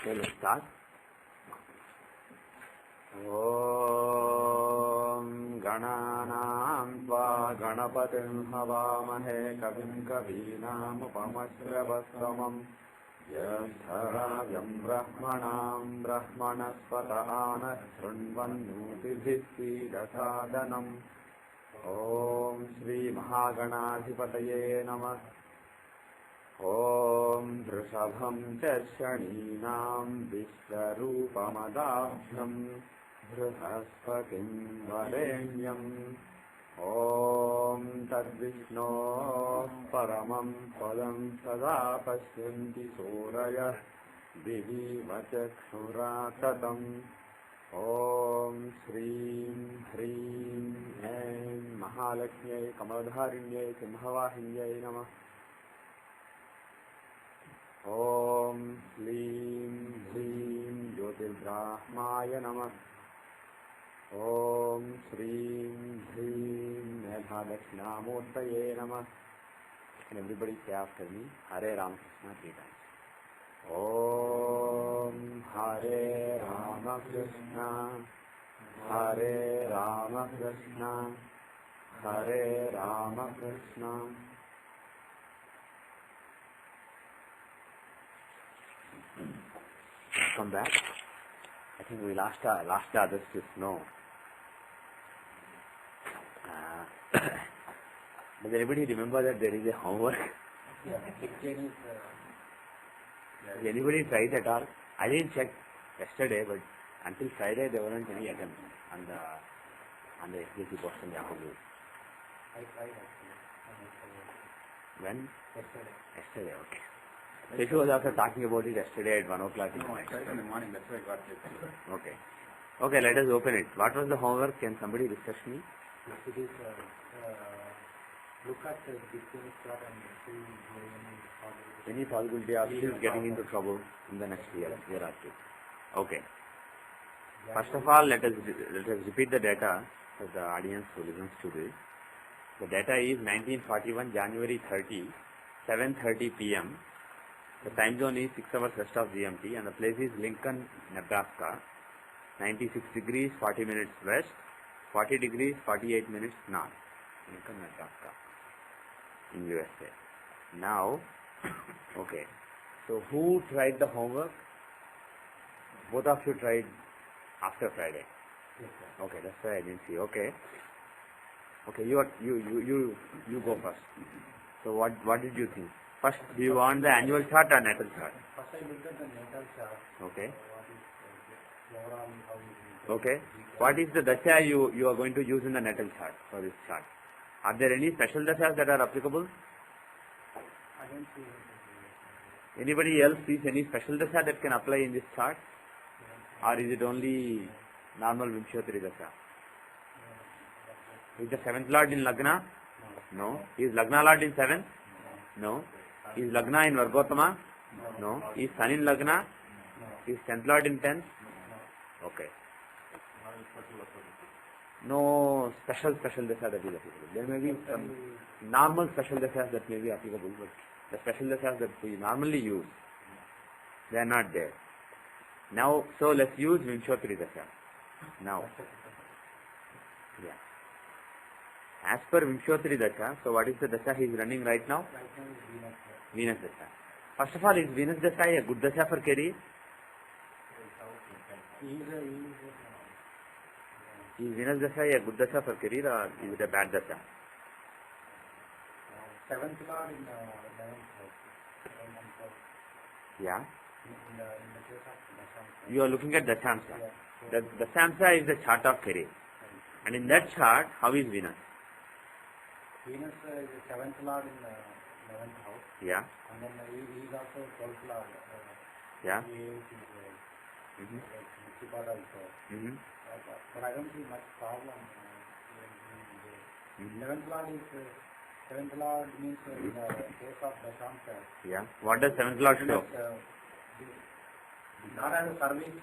Okay, let's start. Om Gananam Tva Ganapatim Havamahe Kavim Kavinam Upamashravasamam Yadharavyam Brahmanam Brahmanaspatana Shrunvannutibhisti Dasadanam Om Shri Mahaganadhipataye Namah Om Drishabham Charshaninam Vishwarupamadaභ्यam Brihaspatim Varenyam Om Tadvishno Paramam Padam Sada Pashyanti Suraya Divi Vachakshuratatam Om Shrim Hrim Aim Mahalakshmyai Kamadharinyai Simhavahinyai Namah Om Shlim Hrim Jyotish Namah Om Shrim Hrim Medhadakshinamurtaye Namah. Can everybody say after me? Hare Ramakrishna 3 times. Om Hare Ramakrishna Hare Ramakrishna Hare Ramakrishna. Come back. I think we lost others to snow. Does anybody remember that there is a homework? Has anybody tried at all? I didn't check yesterday, but until Friday there weren't any attempts on the SDC portion. I tried actually. When? Yesterday. Okay. Seshu was also talking about it yesterday at 1 o'clock. No, I tried in the morning, that's why I got it. Okay. Okay, let us open it. What was the homework? Can somebody refresh me? It is look at the distance chart and see Any possibility of still getting into trouble in the next year or two. Okay. First of all, let us repeat the data for the audience who listens to this. The data is 1941 January 30, 7:30 p.m. The time zone is 6 hours west of GMT and the place is Lincoln, Nebraska, 96 degrees 40 minutes west, 40 degrees 48 minutes north, Lincoln, Nebraska, in USA. Now, okay, so who tried the homework? Both of you tried after Friday. Yes, sir. Okay, that's why I didn't see. Okay, you go first. So what did you think? First, do you want the annual chart or natal chart? First I looked at the natal chart. Okay. What is overall how it is. Okay. What is the dasha you are going to use in the natal chart for this chart? Are there any special dashas that are applicable? I don't see anything. Anybody else sees any special dasha that can apply in this chart? Or is it only normal Vimshyotri dasha? Is the 7th Lord in Lagna? No. Is Lagna Lord in 7th? No. Is Lagna in Vargotama? No. Is Sun in Lagna? Is 10th Lord in 10th? Okay. No special dasha that is applicable. There may be some normal special dashas that may be applicable, but the special dashas that we normally use, they are not there. Now, so let's use Vimshyotri dasha. Now, yeah. As per Vimshyotri dasha, so what is the dasha he is running right now? Right now is Venus. Venus dasha. First of all, is Venus dasha a good dasha for career? Is Venus dasha a good dasha for career or is it a bad dasha? 7th Lord in the 11th house. Yeah. In the case of the Dashamsa. You are looking at Dashamsa. Yeah. The Dashamsa is the chart of career. And in that chart, how is Venus? Venus is the 7th Lord in the 11th house. Yeah. And then he is also 12th Lord. Yeah. He is Municipal also. But I don't see much problem. 11th Lord is 7th Lord means in the case of the Shamsa. Yeah. What does 7th Lord show? Not as a service.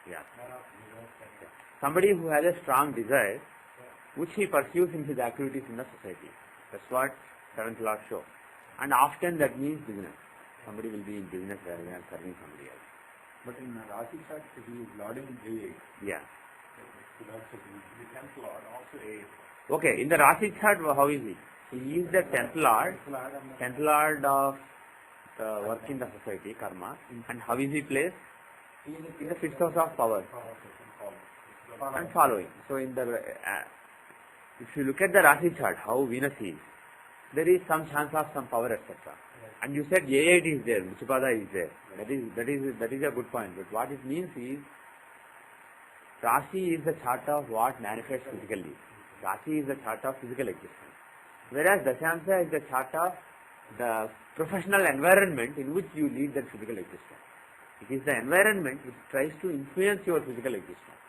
Yeah. More of devotion. Somebody who has a strong desire, which he pursues in his activities in the society. That's what 7th Lord shows. And often that means business. somebody will be in business rather than serving somebody else. But in Rasi chart, he is lording A8. Yeah. So that's the 10th lord, also A8. Okay, in the Rasi chart, how is he? He is the 10th lord, 10th lord of the work in the society, karma. And how is he placed? In the 6th house of power and following. So in the if you look at the Rasi chart, how Venus is, there is some chance of some power, etc. And you said A8 is there, Mrichupada is there. That is a good point. But what it means is, Rasi is the chart of what manifests physically. Rasi is the chart of physical existence. Whereas Dashyamsha is the chart of the professional environment in which you lead that physical existence. It is the environment which tries to influence your physical existence.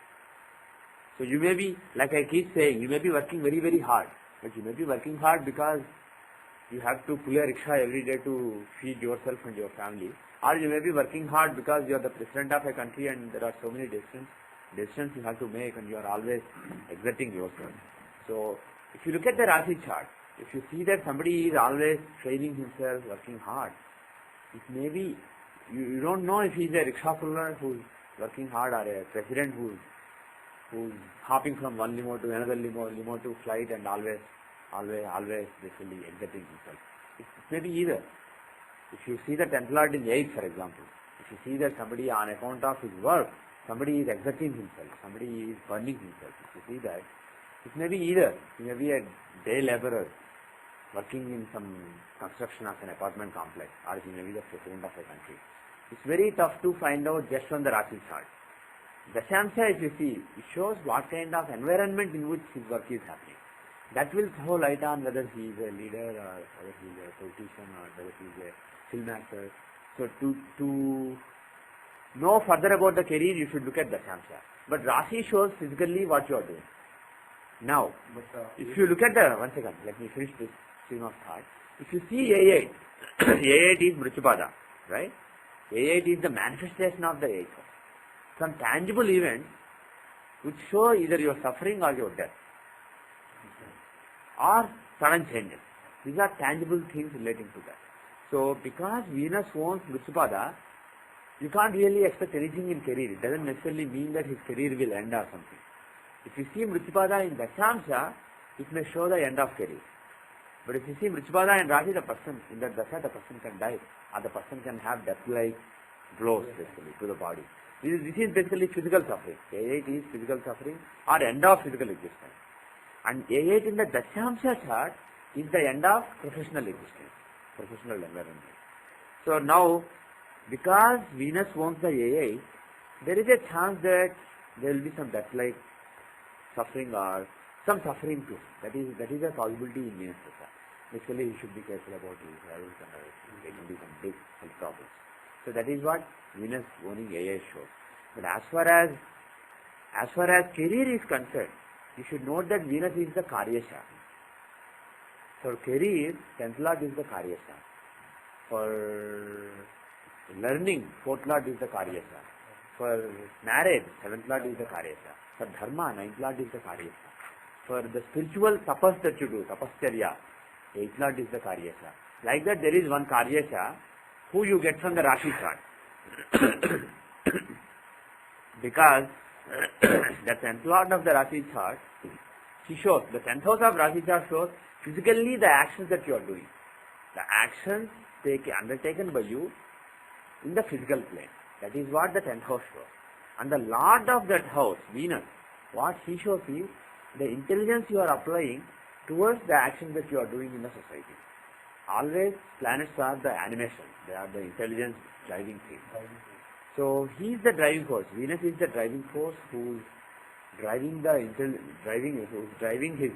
So you may be, like I keep saying, you may be working very, very hard. But you may be working hard because you have to pull a rickshaw every day to feed yourself and your family. Or you may be working hard because you are the president of a country and there are so many decisions you have to make and you are always exerting yourself. So if you look at the Rasi chart, if you see that somebody is always training himself, working hard, it may be, you don't know if he is a rickshaw puller who is working hard or a president who is hopping from one limo to another limo to flight and always basically exerting himself. It may be either. If you see the 10th lord in 8th, for example, if you see that somebody on account of his work, somebody is exerting himself, somebody is burning himself, if you see that, it may be either. He may be a day laborer working in some construction of an apartment complex, or he may be the president of a country. It's very tough to find out just from the Rasi chart. Dashyamsha, if you see, it shows what kind of environment in which his work is happening. That will throw light on whether he is a leader or whether he is a politician or whether he is a film actor. So to know further about the career, you should look at Dashyamsha. But Rasi shows physically what you are doing. Now, if you look at the, one second, let me finish this stream of thought. If you see A8, A8 is Mrichupada, right? A8 is the manifestation of the 8th. Some tangible events which show either your suffering or your death or sudden changes. These are tangible things relating to that. So because Venus owns Mrichupada, you can't really expect anything in career. It doesn't necessarily mean that his career will end or something. If you see Mrichupada in Dashyamsha, it may show the end of career. But if you see Mrichupada in Rasi, the person, in that Dasha, the person can die or the person can have death-like blows basically to the body. This is basically physical suffering. A8 is physical suffering or end of physical existence. And A8 in the Dashyamsha chart is the end of professional existence, professional environment. So now, because Venus owns the A8, there is a chance that there will be some death-like suffering or some suffering too. That is a possibility in Venus chart. Basically, he should be careful about his health and there can be some big health problems. So that is what Venus owning A8 shows. But as far as career is concerned, you should note that Venus is the Karyasha. For career, 10th lord is the Karyasha. For learning, 4th lord is the Karyasha. For marriage, 7th lord is the Karyasha. For dharma, 9th lord is the Karyasha. For the spiritual tapas that you do, tapascharya, 8th lord is the Karyasha. Like that, there is one Karyasha who you get from the Rasi chart. Because the 10th lord of the Rasi chart, he shows, the 10th house of Rasi chart shows physically the actions that you are doing. The actions undertaken by you in the physical plane. That is what the 10th house shows. And the lord of that house, Venus, what he shows is the intelligence you are applying towards the actions that you are doing in the society. Always planets are the animation, they are the intelligence driving thing. So he is the driving force. Venus is the driving force who is driving his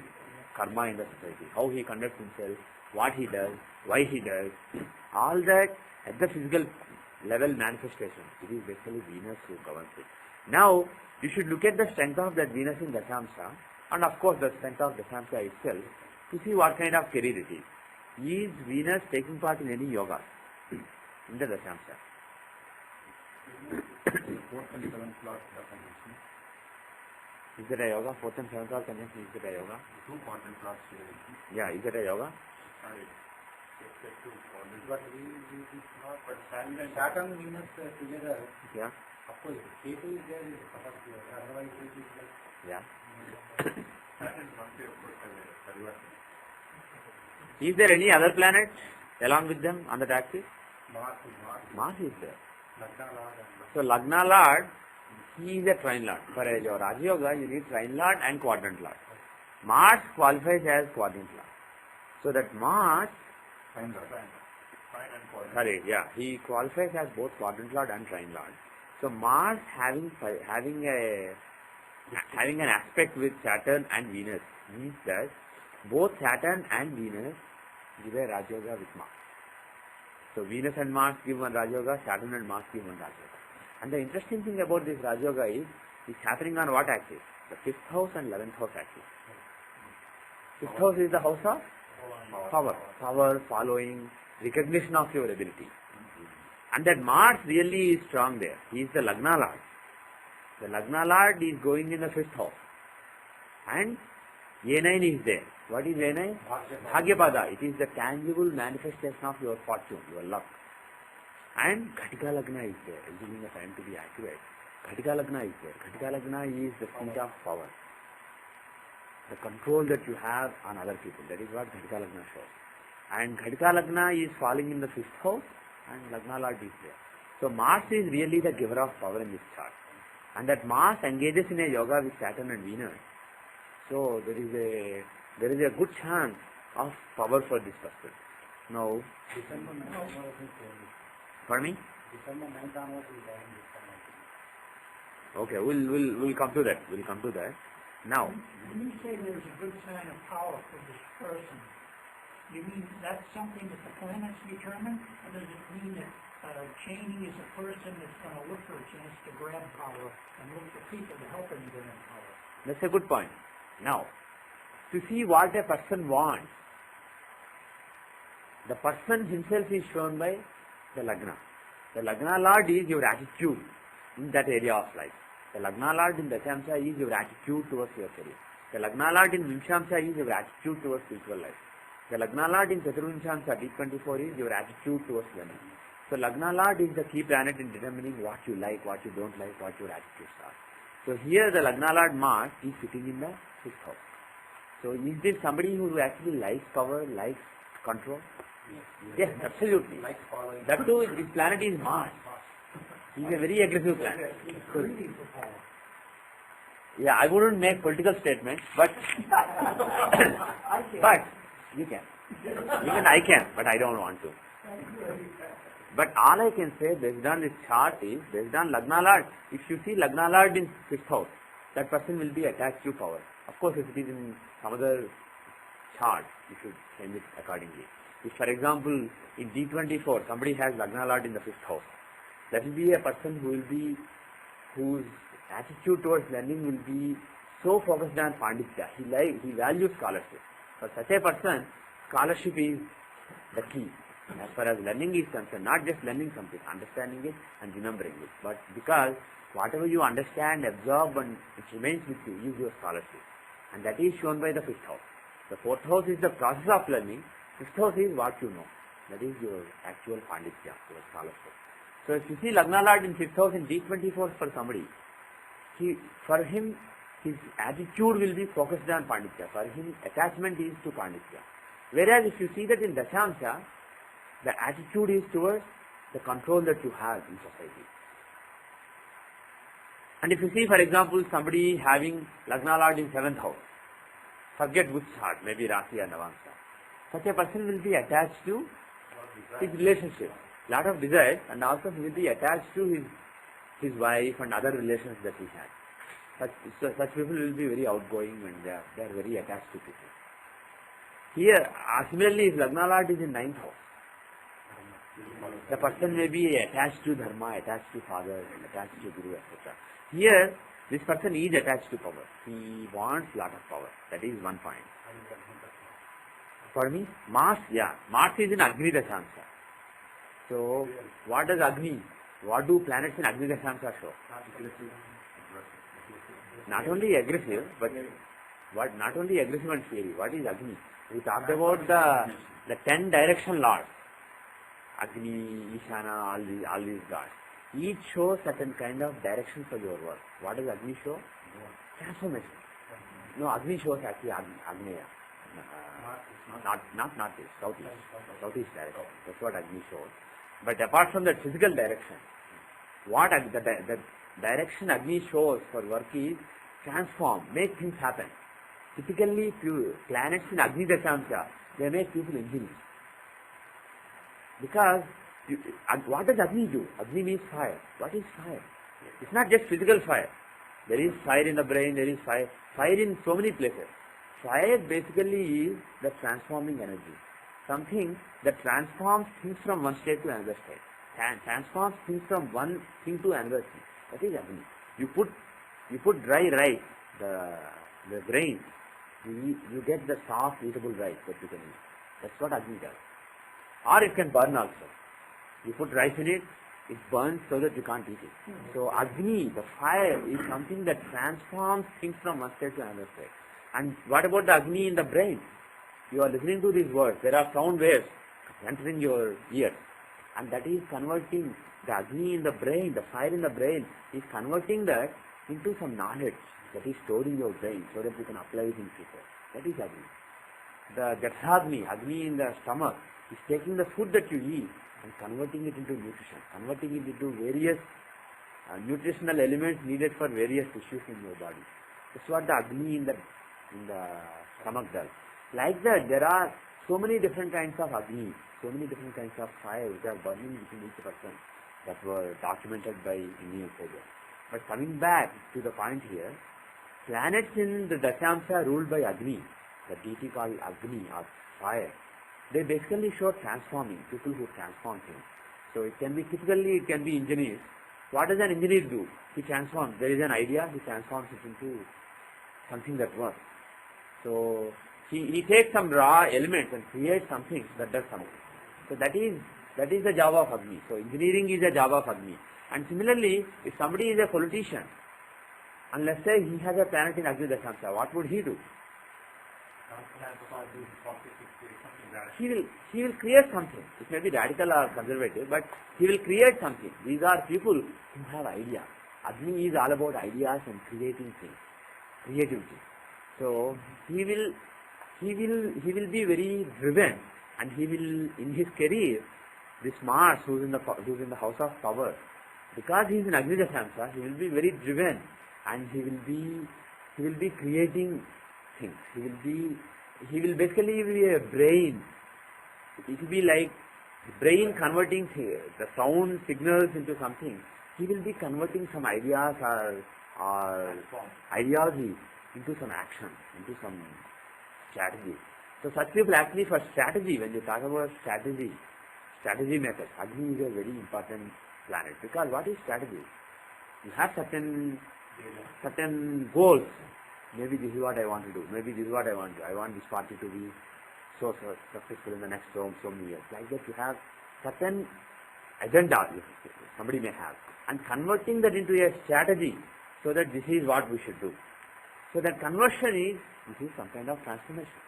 karma in the society. How he conducts himself, what he does, why he does, all that at the physical level manifestation. It is basically Venus who governs it. Now you should look at the strength of that Venus in Dashyamsha and of course the strength of Dashyamsha itself to see what kind of career it is. Is Venus taking part in any yoga in the Dashyamsha? 4th and 7th lord conjunction. Is it a yoga? 4th and 7th lord conjunction, is it a yoga? 2 quadrant plots. Yeah, is it a yoga? But we not, but Saturn and Venus together, Yeah. of course, Ketu is there, is supposed to, otherwise it is like, Yeah. Is there any other planet along with them on that axis? Mars is there. Lagna Lord So Lagna Lord, he is a trine Lord. For your Raja Yoga, you need trine Lord and quadrant Lord. Mars qualifies as quadrant Lord. So that Mars, he qualifies as both quadrant Lord and trine Lord. So Mars having an aspect with Saturn and Venus means that both Saturn and Venus give a Raja Yoga with Mars. So Venus and Mars give one Raja Yoga, Saturn and Mars give one Raja Yoga. And the interesting thing about this Raja Yoga is it's happening on what axis? The 5th house and 11th house axis. 5th house is the house of power, following, recognition of your ability. And that Mars really is strong there. He is the Lagna Lord. The Lagna Lord is going in the 5th house. And A9 is there. What is A9? Bhagyapada. It is the tangible manifestation of your fortune, your luck. And Ghatika Lagna is there, assuming the time to be accurate. Ghatika Lagna is there. Ghatika Lagna is the seat of power. The control that you have on other people. That is what Ghatika Lagna shows. And Ghatika Lagna is falling in the 5th house and Lagna Lord is there. So Mars is really the giver of power in this chart. And that Mars engages in a yoga with Saturn and Venus. So there is a good chance of power for this person. Now, December 9th onwards is there. pardon me? December 9th onwards is there in this time. Okay, we'll come to that. We'll come to that. Now, When you say there's a good sign of power for this person, you mean that's something that the planets determine, or does it mean that Cheney is a person that's going to look for a chance to grab power and look for people to help him grab power? that's a good point. Now, to see what a person wants, the person himself is shown by the Lagna. The Lagna Lord is your attitude in that area of life. The Lagna Lord in Dashamsha is your attitude towards your career. The Lagna Lord in Vimshamsha is your attitude towards spiritual life. The Lagna Lord in Chaturvimshamsha, D24, is your attitude towards learning. So Lagna Lord is the key planet in determining what you like, what you don't like, what your attitudes are. So here the Lagna Lord Mars is sitting in the 6th house. So is this somebody who actually likes power, likes control? Yes, absolutely. Like following. That too, this planet is Mars. He is a very aggressive planet. So, yeah, I wouldn't make political statements, but but you can. Even I can, but I don't want to. But all I can say based on this chart is, based on Lagna Lord, if you see Lagna Lord in 5th house, that person will be attached to power. Of course, if it is in some other chart, you should change it accordingly. If, for example, in D24, somebody has Lagna Lord in the 5th house, that will be a person whose attitude towards learning will be so focused on Panditya. He values scholarship. For such a person, scholarship is the key. As far as learning is concerned, not just learning something, understanding it and remembering it. But because whatever you understand, absorb and it remains with you is your scholarship. And that is shown by the 5th house. The 4th house is the process of learning. 5th house is what you know. That is your actual Panditya, your scholarship. So if you see Lagna Lord in 5th house in D24 for somebody, for him, his attitude will be focused on Panditya. For him, attachment is to Panditya. Whereas if you see that in Dashamsha, the attitude is towards the control that you have in society. And if you see, for example, somebody having Lagna Lord in 7th house, forget which chart, maybe Rasi or Navamsa, such a person will be attached to his relationship, lot of desires, and also he will be attached to his wife and other relations that he has. Such people will be very outgoing and they are very attached to people. Here, similarly, if Lagna Lord is in 9th house, the person may be attached to Dharma, attached to father, attached to Guru, etc. Here, this person is attached to power. He wants lot of power. That is one point. For me, Mars, Mars is in Agni Dashamsha. So, what does Agni, what do planets in Agni Dashamsha show? Not only aggressive, but not only aggressive and fiery. What is Agni? We talked about the the 10 direction lords, Agni, Ishana, all these gods, each show certain kind of direction for your work. What does Agni show? Transformation. No, Agni shows actually Agneya. Not this, southeast direction. That's what Agni shows. But apart from that physical direction, what the direction Agni shows for work is transform, make things happen. Typically, planets in Agni Dashamsha, they make people engineers. Because what does Agni do? Agni means fire. What is fire? It's not just physical fire. There is fire in the brain, there is fire in so many places. Fire basically is the transforming energy. Something that transforms things from one state to another state. Transforms things from one thing to another thing. That is Agni. You put dry rice, the grain, you get the soft eatable rice that you can eat. That's what Agni does. Or it can burn also. You put rice in it, it burns so that you can't eat it. So Agni, the fire, is something that transforms things from one state to another state. And what about the Agni in the brain? You are listening to these words. There are sound waves entering your ear. And that is converting the Agni in the brain, the fire in the brain, is converting that into some knowledge that is stored in your brain so that you can apply it in future. That is Agni. The Jathagni, Agni in the stomach, is taking the food that you eat and converting it into nutrition, converting it into various nutritional elements needed for various tissues in your body. That's what the Agni in the stomach does. Like that, there are so many different kinds of Agni, so many different kinds of fire which are burning within each person that were documented by Indian sages. But coming back to the point here, planets in the Dashamsha ruled by Agni, the deity called Agni or fire, they basically show transforming, people who transform things. So it can be engineers. What does an engineer do? He transforms. There is an idea, he transforms it into something that works. So he takes some raw elements and creates something that does something. So that is the job of Agni. So engineering is a job of Agni. And similarly, if somebody is a politician, and let's say he has a planet in Agni Dashamsha, what would he do? He will create something. It may be radical or conservative, but he will create something. These are people who have ideas. Agni is all about ideas and creating things, creativity. So he will be very driven, and he will, in his career, this Mars who's in the house of power, because he is in Agni Dashamsha, he will be very driven, and he will be creating things. He will basically be a brain. It will be like brain converting the sound signals into something. He will be converting some ideas or ideology into some action, into some strategy. So such people actually for strategy, when you talk about strategy methods, Agni is a very important planet. Because what is strategy? You have certain goals. Maybe this is what I want to do. Maybe this is what I want to do. I want this party to be so successful in the next so many years. Like that, you have certain agenda somebody may have, and converting that into a strategy so that this is what we should do. So that conversion is some kind of transformation.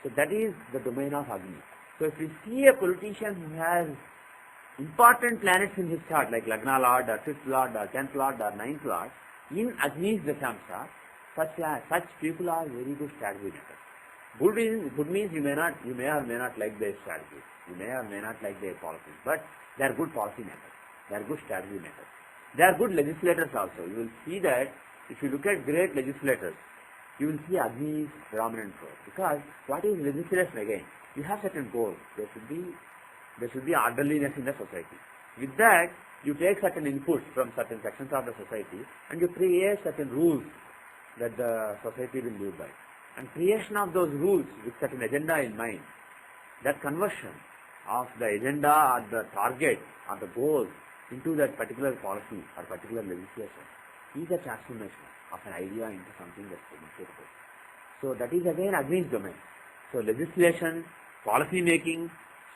So that is the domain of Agni. So if we see a politician who has important planets in his chart, like Lagna Lord or 5th Lord or 10th Lord or 9th Lord, in Agni's Dashamsha, such people are very good strategy makers. Good means you may or may not like their strategies. You may or may not like their policies. But they are good policy makers. They are good strategy makers. They are good legislators also. You will see that if you look at great legislators, you will see Agni's predominant role. Because what is legislation again? You have certain goals. There should be orderliness in the society. With that, you take certain inputs from certain sections of the society and you create certain rules that the society will live by. And creation of those rules with certain agenda in mind, that conversion of the agenda or the target or the goal into that particular policy or particular legislation is a transformation of an idea into something that's demonstrable. So that is again Agni's domain. So legislation, policy making,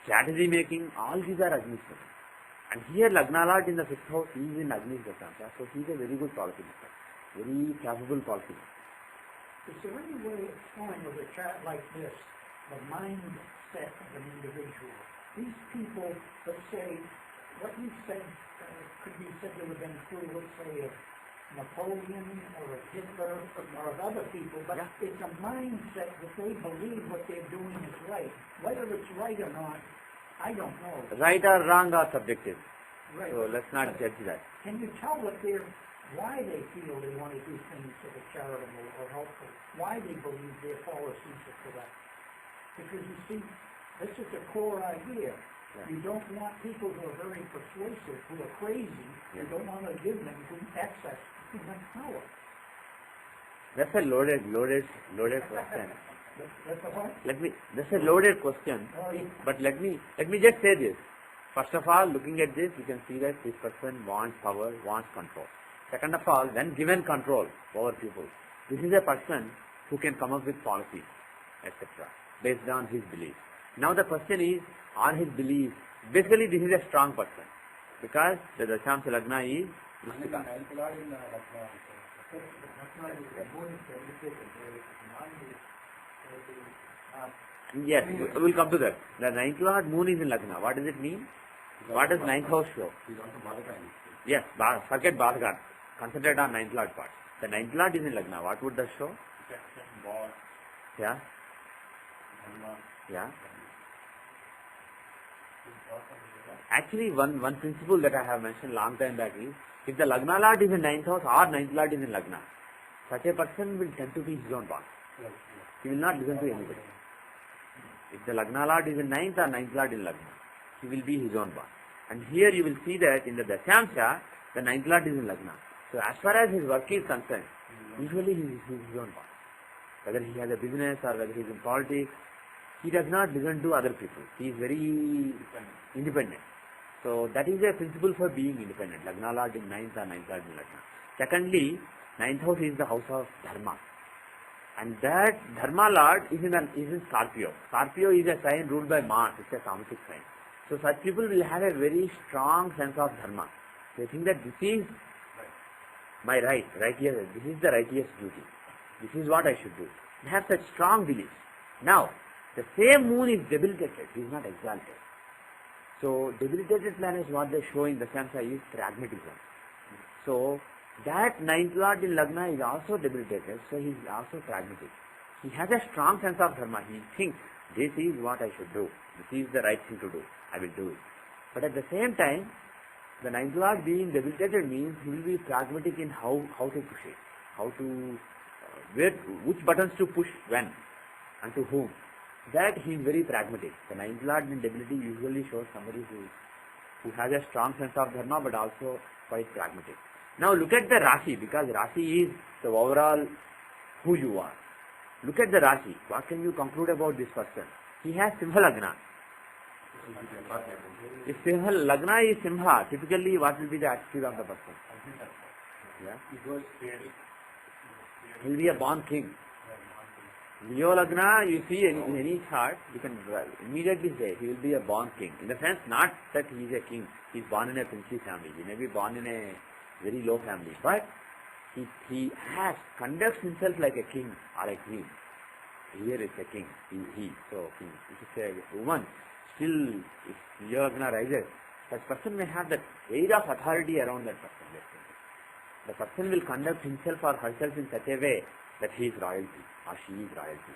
strategy making, all these are Agni's domain. And here Lagna Lord in the 5th house, he is in Agni's Dashamsha, so he is a very good policy maker, very capable policy maker. Is there any way of showing with a chart like this, the mind mindset of an individual. These people, let's say, what you said could be said to have been true, let's say, of Napoleon or of Hitler or of other people, but it's a mindset that they believe what they're doing is right. Whether it's right or not, I don't know. Right or wrong are subjective. Right. So let's not judge that. Can you tell why they feel they want to do things that are charitable or helpful? Why they believe their policies are correct? Because you see, this is the core idea. Yeah. You don't want people who are very persuasive, who are crazy. You don't want to give them access to power. That's a loaded question. That's the point. That's a loaded question. But let me just say this. First of all, looking at this, you can see that this person wants power, wants control. Second of all, when given control over people, this is a person who can come up with policies, etc., based on his beliefs. Now the question is, are his beliefs, basically this is a strong person, because the Dashamsa Lagna is Vrishtika. Yes, we will come to that. The ninth lord moon is in Lagna. What does it mean? What does ninth house show? Yes, forget Bhadaka. Concentrate on ninth lord part. The ninth lord is in Lagna. What would that show? Yeah. Yeah. Actually, one principle that I have mentioned long time back is, if the Lagna lord is in ninth house or ninth lord is in Lagna, such a person will tend to be his own boss. He will not listen to anybody. If the Lagna lord is in ninth or ninth lord in Lagna, he will be his own boss. And here you will see that in the Dashamsa, the ninth lord is in Lagna. So as far as his work is concerned, usually he is his own boss. Whether he has a business or whether he is in politics, he does not listen to other people. He is very independent. So that is a principle for being independent. Lagna lord in ninth or ninth lord in Lagna. Secondly, ninth house is the house of Dharma. And that Dharma lord is in Scorpio. Scorpio is a sign ruled by Mars. It's a Samasic sign. So such people will have a very strong sense of Dharma. They think that this is my righteous, this is the righteous duty. This is what I should do. They have such strong beliefs. Now, the same moon is debilitated, it is not exalted. So, debilitated planets, what they show in the Samsa is pragmatism. So, that ninth lord in Lagna is also debilitated, so he is also pragmatic. He has a strong sense of Dharma. He thinks, this is what I should do. This is the right thing to do. I will do it. But at the same time, the ninth lord being debilitated means he will be pragmatic in how to push it, how to, which buttons to push when, and to whom. That he is very pragmatic. The ninth lord in debility usually shows somebody who has a strong sense of Dharma but also quite pragmatic. Now look at the Rashi, because Rashi is the overall who you are. Look at the Rashi. What can you conclude about this person? He has Simha Lagna. If Simha Lagna is Simha, typically what will be the attitude of the person? Yeah? He will be a born king. Leo Lagna, you see in any chart, you can immediately say he will be a born king. In the sense, not that he is a king, he is born in a princely family. He may be born in a very low family, but he conducts himself like a king or a queen. Here is a king, so king. If it's a woman, still, if Leo Lagna rises, that person may have that weight of authority around that person. The person will conduct himself or herself in such a way that he is royalty or she is royalty.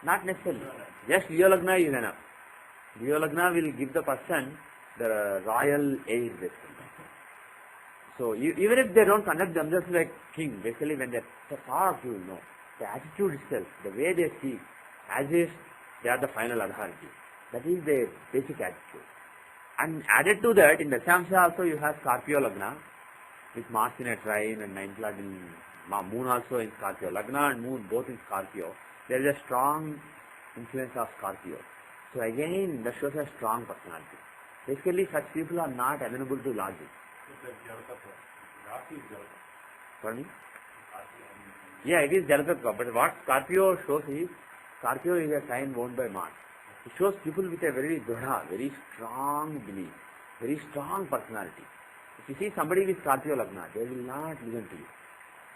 Not necessarily. Just Leo Lagna is enough. Leo Lagna will give the person the royal aid basically. So even if they don't conduct themselves like king, basically when they talk, you will know. The attitude itself, the way they speak, as if they are the final authority. That is their basic attitude. And added to that, in the Dashamsa also you have Scorpio Lagna, with Mars in a trine and ninth lord in Moon also in Scorpio. Lagna and Moon both in Scorpio. There is a strong influence of Scorpio. So again, that shows a strong personality. Basically, such people are not amenable to logic. Pardon me? Yeah, it is Jagannatha, but what Scorpio shows is, Scorpio is a sign owned by Mars. It shows people with a very dhrada, very strong belief, very strong personality. If you see somebody with Scorpio Lagna, they will not listen to you.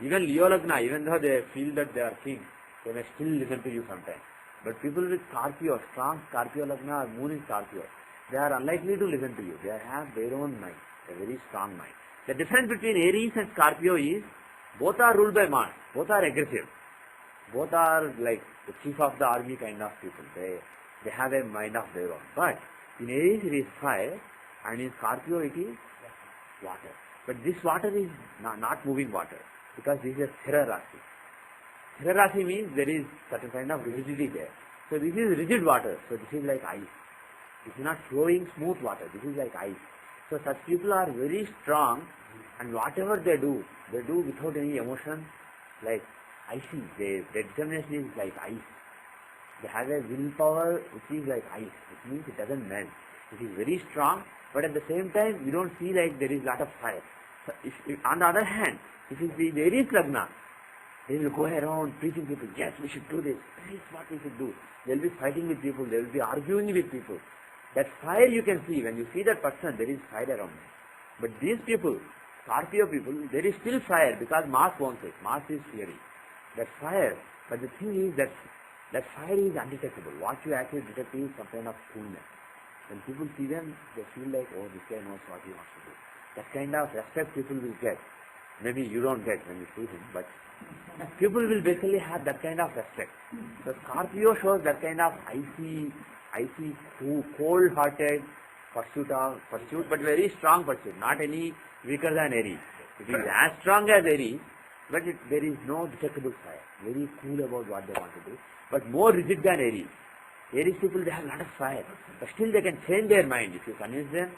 Even Leo Lagna, even though they feel that they are king, they may still listen to you sometimes. But people with Scorpio, strong Scorpio Lagna or Moon in Scorpio, they are unlikely to listen to you. They have their own mind, a very strong mind. The difference between Aries and Scorpio is both are ruled by Mars, both are aggressive, both are like the chief of the army kind of people. They have a mind of their own. But in Aries it is fire, and in Scorpio it is water. But this water is not moving water, because this is a Sthira Rasi. Sthira Rasi means there is certain kind of rigidity there. So this is rigid water, so this is like ice. This is not flowing smooth water, this is like ice. So such people are very strong, and whatever they do without any emotion, like icy. Their determination is like ice. They have a willpower which is like ice, which means it doesn't melt. It is very strong, but at the same time, you don't feel like there is lot of fire. So if on the other hand, if it is Aries Lagna, they will go around preaching people, yes, we should do this, this is what we should do. They will be fighting with people, they will be arguing with people. That fire you can see, when you see that person, there is fire around them. But these people, Scorpio people, there is still fire, because Mars wants it. Mars is fiery. That fire, but the thing is that fire is undetectable. What you actually detect is some kind of coolness. When people see them, they feel like, oh, this guy knows what he wants to do. That kind of respect people will get. Maybe you don't get when you see him, but people will basically have that kind of respect. So Scorpio shows that kind of icy, cold-hearted pursuit, but very strong pursuit, not any weaker than Aries. It is as strong as Aries, but there is no detectable fire. Very cool about what they want to do, but more rigid than Aries. Aries people, they have a lot of fire, but still they can change their mind. If you convince them,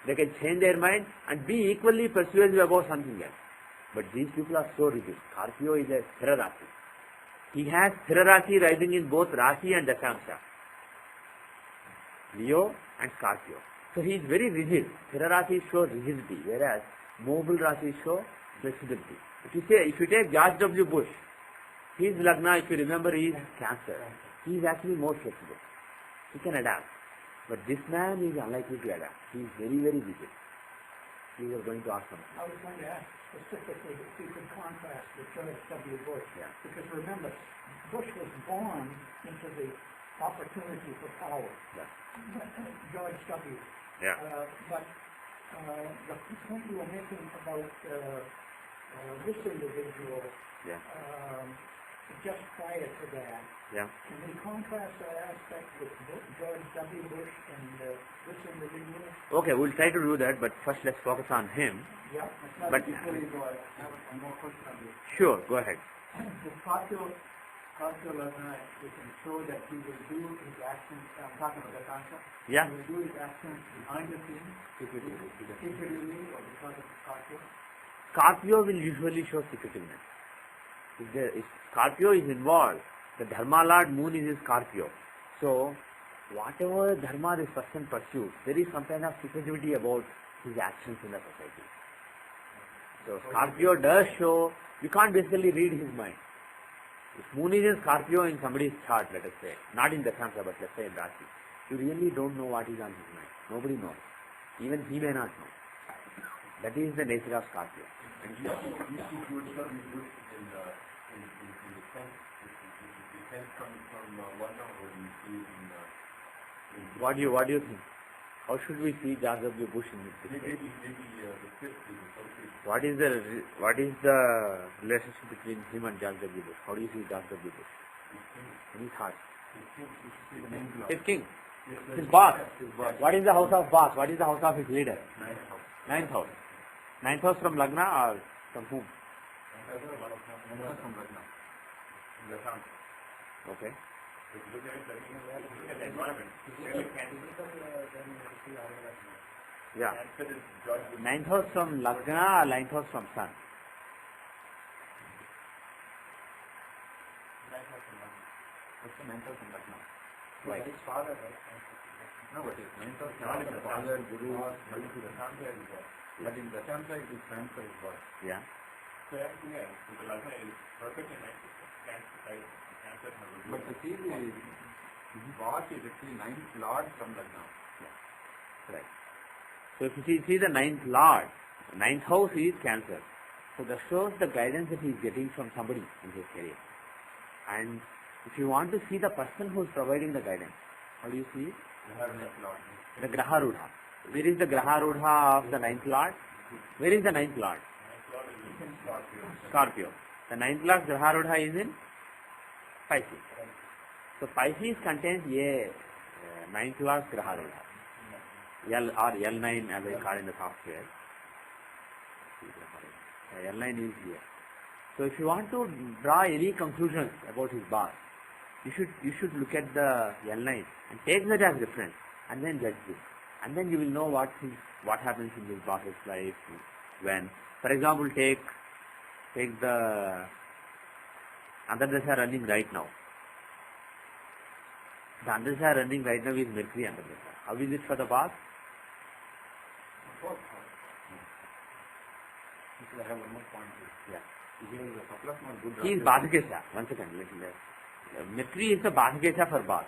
they can change their mind and be equally persuasive about something else. But these people are so rigid. Scorpio is a Sthira Rasi. He has Sthira Rasi rising in both Rasi and Dashamsha. Leo and Scorpio. So he is very rigid. Sthira Rasi shows rigidity, whereas mobile Rasi show flexibility. If you take George W. Bush, his Lagna, if you remember, he is Cancer. He is actually more flexible. He can adapt. But this man is unlikely to adapt. He is very, very rigid. You were going to ask something. I was going to ask specifically if you could contrast with George W. Bush. Yeah. Because remember, Bush was born into the opportunity for power. Yeah. George W. Yeah. But the point you were making about this individual, Yeah. just prior to that, Yeah. can we contrast that aspect with George W. Bush and this individual? Okay, we'll try to do that, but first let's focus on him. Yeah. But Before you go, I have one more question on this. sure, go ahead. The Scorpio Lagna, we can show that he will do his actions, I'm talking about the concept. Yeah. He will do his actions behind the scenes, secretly, or because of Scorpio. Scorpio will usually show secretiveness. If Scorpio is involved, the Dharma Lord Moon is in Scorpio. So, whatever Dharma this person pursues, there is some kind of secretivity about his actions in the society. So, Scorpio does show, you can't basically read his mind. If Moon is in Scorpio in somebody's chart, let us say, not in Dashamsha, but let's say in Rasi, you really don't know what is on his mind. Nobody knows. Even he may not know. That is the nature of Scorpio. And you see good some good in the sense coming from one of what you see in the. What do you think? How should we see George W. Bush in this picture? Maybe the fifth is the focus. What is the relationship between him and George W. Bush? How do you see George W. Bush? In his heart. His king. His boss. What is the house of boss? What is the house of his leader? Ninth house. Ninth house from Lagna or from whom? Okay. Yeah. Ninth house from Lagna or ninth house from Sun? What's the ninth house in Lagna? Right. His father, right? No, but his ninth house not in the father, Guru, but in the Santa is God. But in the Santa it is Santa is God. Yeah. So actually, the Lagna is perfect in Cancer. But the thing is, boss is actually ninth lord from Lagna. Right. So if you see the ninth lord, ninth house is Cancer. So that shows the guidance that he is getting from somebody in his career. And if you want to see the person who is providing the guidance, how do you see it? The Graha Rudha. Where is the Graha Rudha of the ninth lord? Where is the ninth lord? Scorpio. The ninth lord Graha Rudha is in Pisces. So Pisces contains a ninth lord Graha Rudha. L or L9 as I call in the software. L9 is here. So if you want to draw any conclusions about his bath, you should look at the L9 and take that as reference and then judge this. And then you will know what happens in his bath's life when. For example, take the Antardasha running right now. The Antardasha running right now is Mercury Antardasha. How is it for the bath? I have one more point. Yeah. He has a couple of more good He is Badhakesha. 1 second. Mercury is the Badhakesha for bath.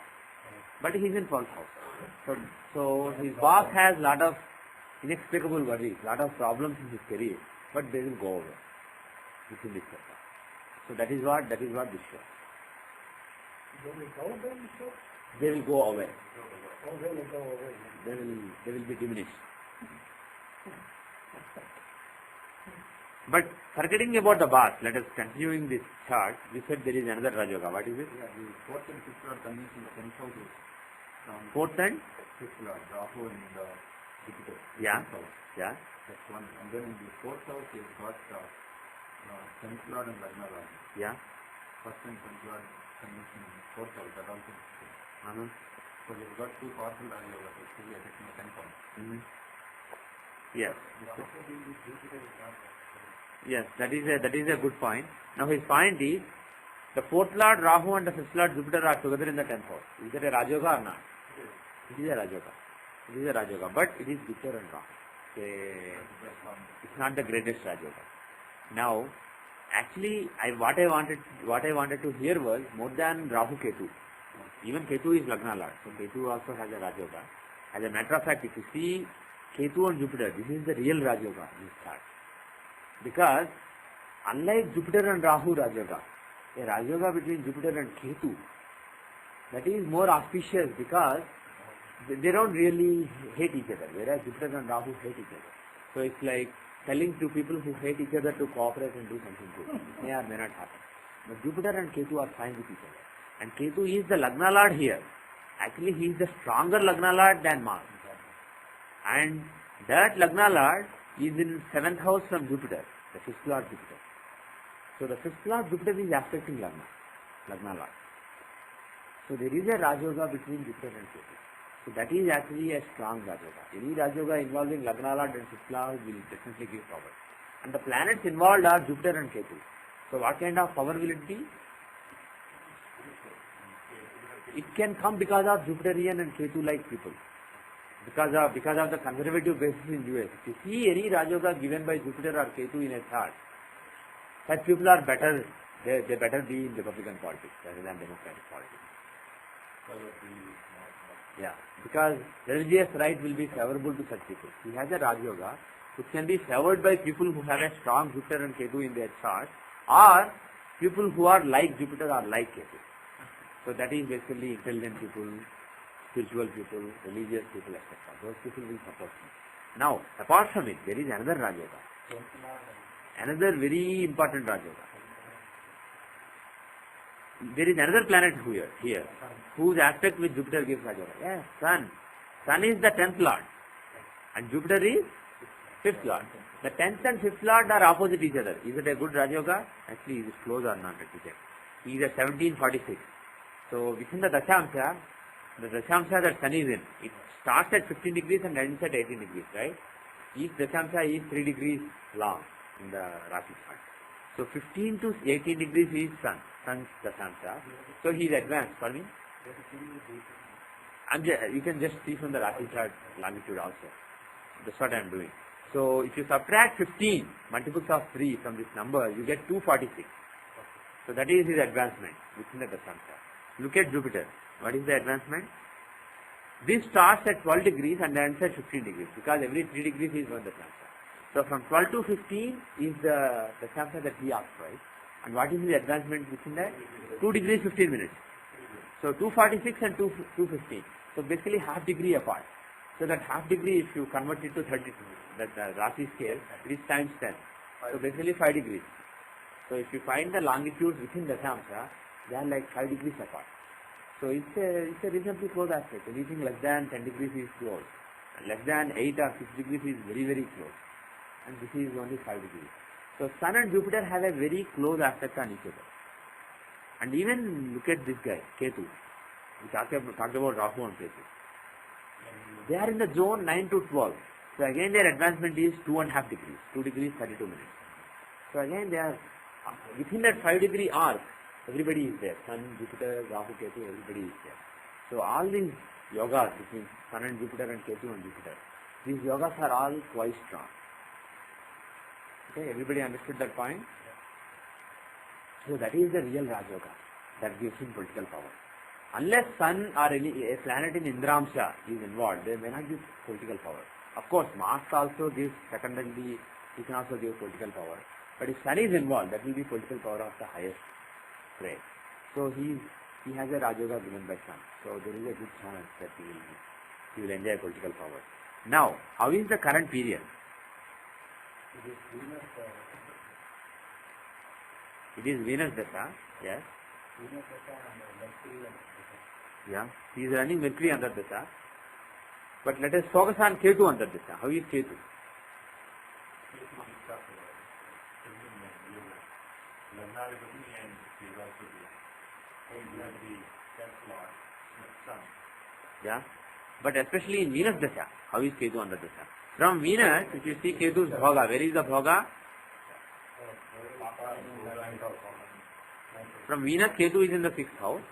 But he is in 12th house. So his bath has lot of inexplicable worries, lot of problems in his career, but they will go away within this chapter. So that is what this shows. They will go away. Oh, they will go away. They will be diminished. But forgetting about the bath, let us continuing this chart. We said there is another Rajoga. What is it? Yeah, the fourth and fifth lord coming in the 10th house is Fourth and fifth lord, Rahu and Jupiter. Yeah. 10th house. yeah. That's one. And then in the fourth house, he has got 10th lord and Lagna lord. Yeah. First and 10th lord coming in the fourth house. That also. Uh-huh. So he has got two powerful Rajogas actually affecting the 10th house. Mm-hmm. Yes. Yes, that is a good point. Now his point is, the fourth lord Rahu and the fifth lord Jupiter are together in the 10th house. Is that a Rajoga or not? It is a Rajoga. It is a Rajoga, but it is Jupiter and Rahu. It's not the greatest Rajoga. Now, actually, what I wanted to hear was more than Rahu Ketu. Even Ketu is Lagna lord, so Ketu also has a Rajoga. As a matter of fact, if you see Ketu and Jupiter, this is the real Rajoga in this chart. Because unlike Jupiter and Rahu Rajoga, a Rajoga between Jupiter and Ketu, that is more auspicious because they don't really hate each other, whereas Jupiter and Rahu hate each other. So it's like telling two people who hate each other to cooperate and do something good. May or may not happen. But Jupiter and Ketu are fine with each other. And Ketu is the Lagna Lord here. Actually, he is the stronger Lagna Lord than Mars. And that Lagna Lord is in 7th house from Jupiter, the 5th Lord Jupiter. So the 5th Lord Jupiter is affecting Lagna Lord. So there is a Rajoga between Jupiter and Ketu. So that is actually a strong Rajoga. Any Rajoga involving Lagna Lord and 5th Lord will definitely give power. And the planets involved are Jupiter and Ketu. So what kind of power will it be? It can come because of Jupiterian and Ketu-like people. Because of the conservative basis in US. If you see any Rajoga given by Jupiter or Ketu in a chart, such people are better, they better be in Republican politics rather than Democratic politics. Yeah, because religious right will be favorable to such people. He has a Rajoga which can be favored by people who have a strong Jupiter and Ketu in their chart, or people who are like Jupiter or like Ketu. So that is basically intelligent people, spiritual people, religious people, etc. Those people will support him. Now, apart from it, there is another Rajoga. Another very important Rajoga. There is another planet here, whose aspect with Jupiter gives Rajoga. Yes, Sun. Sun is the 10th Lord. And Jupiter is 5th Lord. The 10th and 5th Lord are opposite each other. Is it a good Rajoga? Actually, is it close or not? Let me check. He is at 1746. So, within the Dashamsha that Sun is in, it starts at 15 degrees and ends at 18 degrees, right? Each Dashamsha is 3 degrees long in the Rashi chart. So, 15 to 18 degrees is Sun's Dashamsha. So, he is advanced, pardon me? You can just see from the Rashi chart longitude also. That's what I am doing. So, if you subtract 15 multiples of 3 from this number, you get 246. So, that is his advancement within the Dashamsha. Look at Jupiter. What is the advancement? This starts at 12 degrees and ends at 15 degrees because every 3 degrees is one Dashamsha. So from 12 to 15 is the chapter that he asked, right? And what is the advancement within that? 2 degrees 15 minutes. So 246 and 215. So basically half degree apart. So that half degree, if you convert it to 32, that Rashi scale, it is times 10. So basically 5 degrees. So if you find the longitudes within the Dashamsha, they are like 5 degrees apart. So it's a reasonably close aspect. Anything less than 10 degrees is close. Less than 8 or 6 degrees is very, very close. And this is only 5 degrees. So Sun and Jupiter have a very close aspect on each other. And even look at this guy, Ketu. We talked about Rahu and Ketu. They are in the zone 9 to 12. So again their advancement is 2.5 degrees, 2 degrees 32 minutes. So again they are within that 5 degree arc, everybody is there. Sun, Jupiter, Rahu, Ketu, everybody is there. So all these yogas between Sun and Jupiter and Ketu and Jupiter, these yogas are all quite strong. Okay, everybody understood that point? So that is the real Raj Yoga that gives him political power. Unless Sun or a planet in Indramsha is involved, they may not give political power. Of course, Mars also gives secondary, he can also give political power. But if Sun is involved, that will be political power of the highest grade. So he has a Raj Yoga given by Sun. So there is a good chance that he will enjoy political power. Now, how is the current period? It is Venus Dasha, yes. Yeah, he is running Mercury under Dasha. But let us focus on Ketu under Dasha. How is Ketu? Yeah, but especially in Venus Dasha, how is Ketu under Dasha? From Venus, if you see Ketu's Bhoga, where is the Bhoga? From Venus, Ketu is in the 6th house.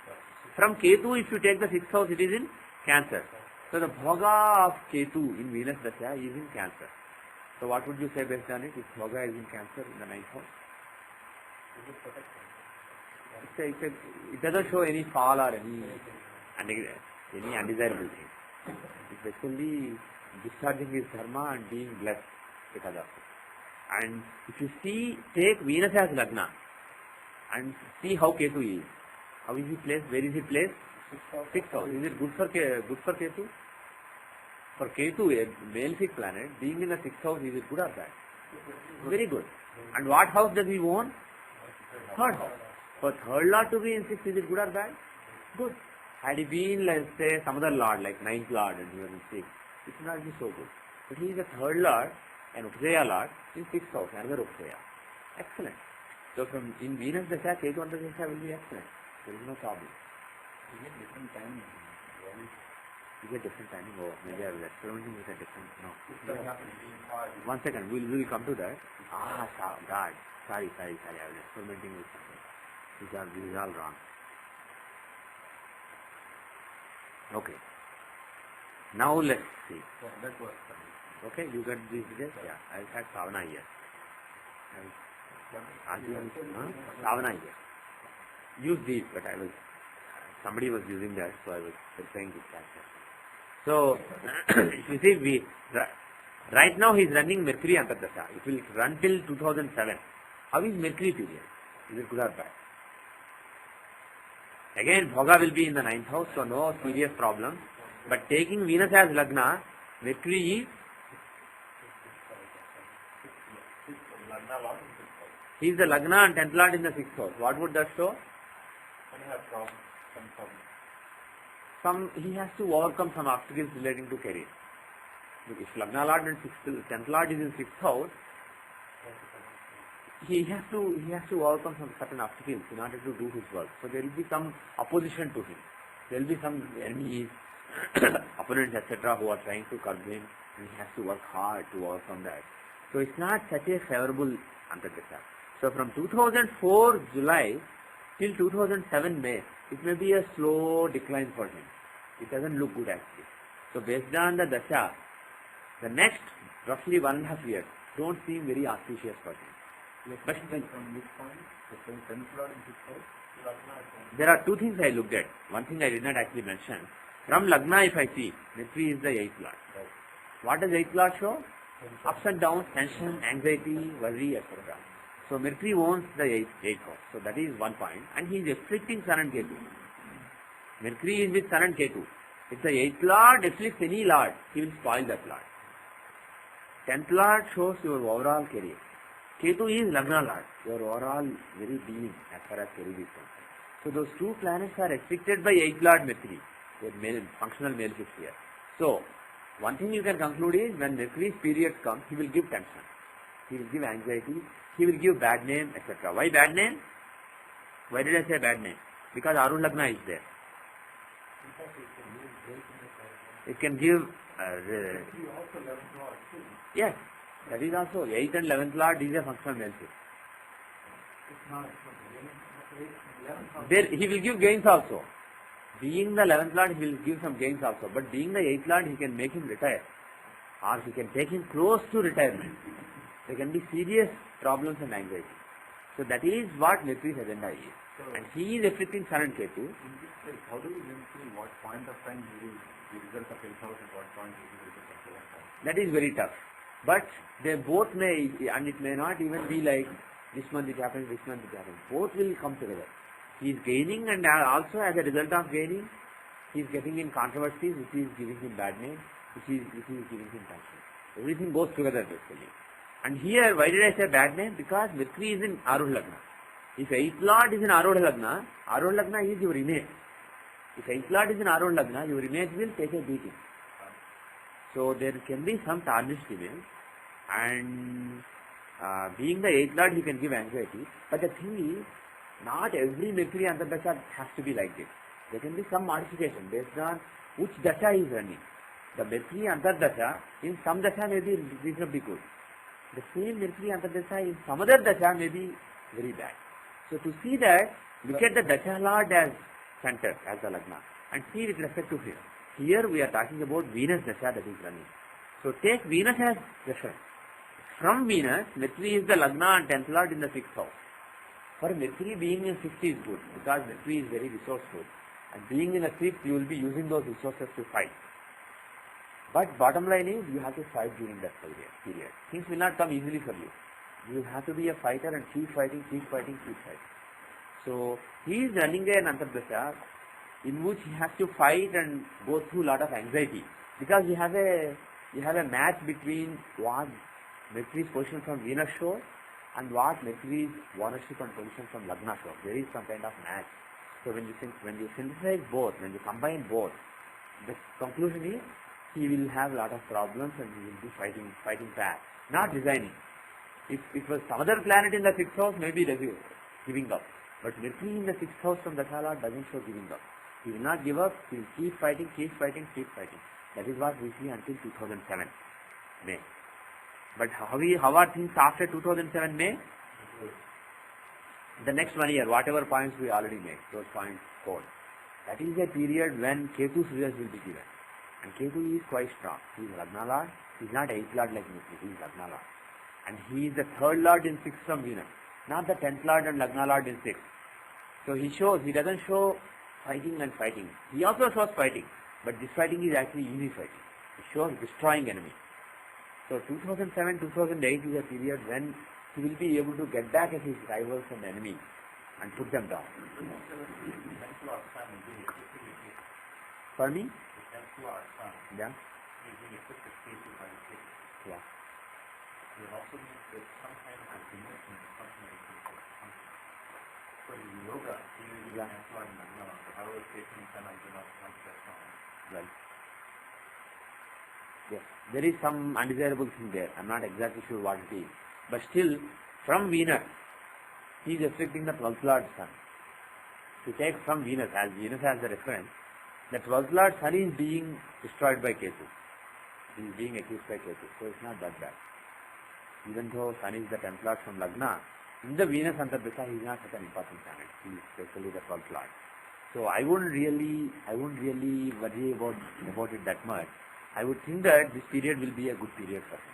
From Ketu, if you take the 6th house, it is in Cancer. So the Bhoga of Ketu in Venus Dasha is in Cancer. So what would you say based on it? If Bhoga is in Cancer in the 9th house? It doesn't show any fall or any undesirable thing. It's basically discharging his dharma and being blessed because of it. And if you take Venus as Lagna and see how Ketu is. How is he placed? Where is he placed? 6th house. Is it good for Ketu? For Ketu, a malefic planet, being in the 6th house, is it good or bad? Very good. And what house does he own? 3rd house. For 3rd lord to be in 6th, is it good or bad? Good. Had he been, let's say, some other lord, like 9th lord, and he was in 6th, it would not be so good. But he is a 3rd lord, an Upsaya lord, in 6th house, another Upsaya. Excellent. So from in Venus Dasha, Ketu under Dasha will be excellent. There is no problem. You get different timing. You get different timing. Oh, maybe I was experimenting with a different. No. One second. We'll come to that. God. Sorry. I was experimenting with something. This is all wrong. Okay. Now let's see. Okay, you got this details? Yeah. I had Savana here. Savana here. Use these, but somebody was using that, so I was saying this factor. So, you see, right now he is running Mercury Antardasha. It will run till 2007. How is Mercury period? Is it good or bad? Again, Bhoga will be in the 9th house, so no serious problem. But taking Venus as Lagna, Mercury is... He is the Lagna and 10th Lord in the 6th house. What would that show? He has to overcome some obstacles relating to career. If Lagna Lord and 10th Lord is in 6th house, he has to overcome some certain obstacles in order to do his work. So there will be some opposition to him. There will be some enemies, opponents, etc., who are trying to curb him, and he has to work hard to overcome that. So it's not such a favorable Antardasha. So from 2004 July till 2007 May, it may be a slow decline for him. It doesn't look good actually. So based on the Dasha, the next roughly 1.5 years don't seem very auspicious for him. But from this point, there are two things I looked at. One thing I did not actually mention. From Lagna if I see, Mercury is the 8th Lord. What does 8th Lord show? Ups and downs, tension, anxiety, worry, etc. So Mercury owns the eighth house. So that is one point. And he is afflicting Sun and Ketu. Mercury is with Sun and Ketu. If the 8th Lord afflicts any Lord, he will spoil that Lord. 10th Lord shows your overall career. Ketu is Lagna Lord, your overall very being as far as career is concerned. So those two planets are afflicted by 8th Lord Mercury, your male, functional male fifth here. So, one thing you can conclude is when Mercury's period comes, he will give tension, he will give anxiety, he will give bad name, etc. Why bad name? Why did I say bad name? Because Arun Lagna is there. It can give, yes, that is also 8th and 11th Lord is a functional male fifth. There he will give gains also. Being the 11th Lord, he will give some gains also. But being the 8th Lord, he can make him retire. Or he can take him close to retirement. There can be serious problems and anxiety. So that is what Mercury's agenda is. And he is afflicting Sun and Ketu. In this case, how do we then see what point of time he will the result of 8th house and what point he will result of 7th house? That is very tough. But they both may, and it may not even be like this month it happens, this month it happens. Both will come together. He is gaining, and also as a result of gaining, he is getting in controversies which is giving him bad name, which is giving him tension. Everything goes together basically. And here, why did I say bad name? Because Mercury is in Arudha Lagna. If 8th Lord is in Arudha Lagna is your image. If 8th Lord is in Arudha Lagna, your image will take a beating. So there can be some tarnished image, and being the 8th Lord, he can give anxiety. But the thing is, not every Mercury Antardasha has to be like this. There can be some modification based on which Dasha is running. The Mercury Antardasha in some Dasha may be reasonably good. The same Mercury Antardasha in some other Dasha may be very bad. So to see that, look at the Dasha Lord as center, as the Lagna, and see with respect to him. Here we are talking about Venus Dasha that is running. So take Venus as reference. From Venus, Mercury is the Lagna and 10th Lord in the 6th house. For Mercury, being in 6th is good, because Mercury is very resourceful. And being in a 6th, you will be using those resources to fight. But bottom line is, you have to fight during that period. Things will not come easily for you. You have to be a fighter and keep fighting, keep fighting, keep fighting. So, he is running an Antardasha in which he has to fight and go through a lot of anxiety. Because you have a match between what Mercury's position from Venus shows and what Mercury's ownership and position from Lagna shows. There is some kind of match. So when you synthesize both, when you combine both, the conclusion is he will have a lot of problems and he will be fighting back, not resigning. If it was some other planet in the 6th house, maybe giving up. But Mercury in the 6th house from the Dasha Lord doesn't show giving up. He will not give up, he will keep fighting, keep fighting, keep fighting. That is what we see until 2007 May. But how are things after 2007 May? The next 1 year, whatever points we already made, those points hold. That is a period when Ketu's results will be given. And Ketu is quite strong. He is Lagna Lord. He is not 8th Lord like Mercury. He is Lagna Lord. And he is the 3rd Lord in 6th from Venus. Not the 10th Lord and Lagna Lord in 6th. So he doesn't show fighting and fighting. He also shows fighting. But this fighting is actually easy fighting. It shows destroying enemy. So 2007, 2008 is a period when he will be able to get back at his rivals and enemies and put them down. For me? Yeah. Yeah. Yeah. Well, yes, there is some undesirable thing there. I am not exactly sure what it is. But still, from Venus, he is affecting the 12th Lord Sun. To take from Venus as the reference, the 12th Lord Sun is being destroyed by Ketu. He is being accused by Ketu. So it's not that bad. Even though Sun is the 10th Lord from Lagna, in the Venus Antardasha he is not such an important planet. He is basically the 12th Lord. So I wouldn't really worry about it that much. I would think that this period will be a good period for him.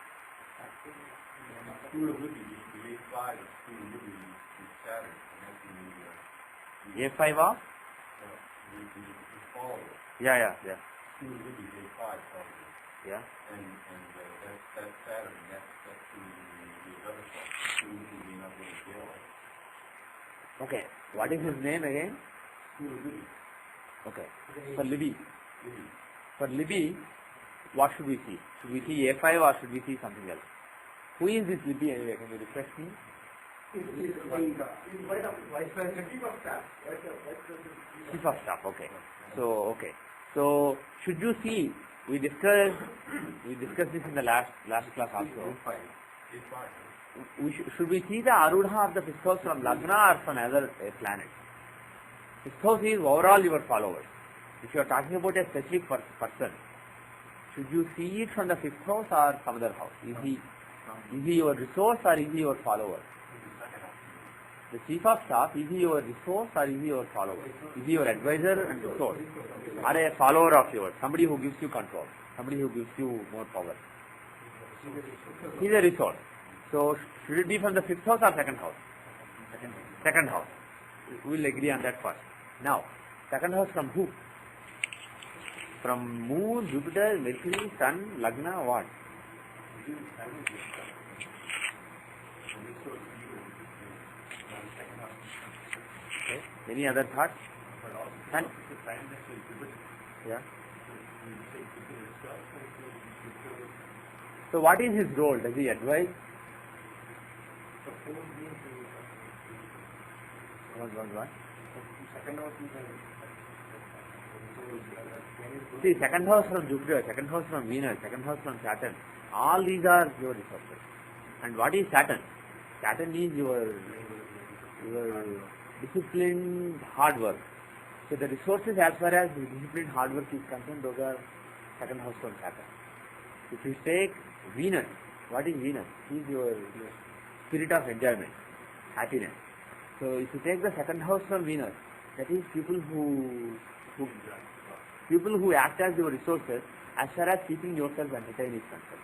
A5 of? Yeah. Yeah. And that's Saturn, that's the other side. So usually we're not going to deal with. Okay. What is his name again? Okay. For Libby. For Libby, what should we see? Should we see A5 or should we see something else? Who is this Libby anyway? Can you refresh me? He's vice president, chief of staff. Chief of staff, okay. So, should you see, we discussed this in the last class also. Should we see the Arudha of the fifth house from Lagna or from other planet? Fifth house is overall your followers. If you are talking about a specific person, should you see it from the fifth house or some other house? Is he your resource or is he your follower? The chief of staff, is he your resource or is he your follower? Is he your advisor and resource? Or a follower of yours? Somebody who gives you control, somebody who gives you more power. He is a resource. So should it be from the fifth house or second house? Second house. We will agree on that first. Now, second house from who? From Moon, Jupiter, Mercury, Sun, Lagna, what? Okay. Any other thoughts? Sun? Yeah. So what is his role? Does he advise? What? See, second house from Jupiter, second house from Venus, second house from Saturn. All these are your resources. And what is Saturn? Saturn is your disciplined hard work. So the resources as far as disciplined hard work is concerned, those are second house from Saturn. If you take Venus, what is Venus? He is your spirit of enjoyment, happiness. So if you take the second house from Venus, that is people who act as your resources as far as keeping yourself entertained is concerned.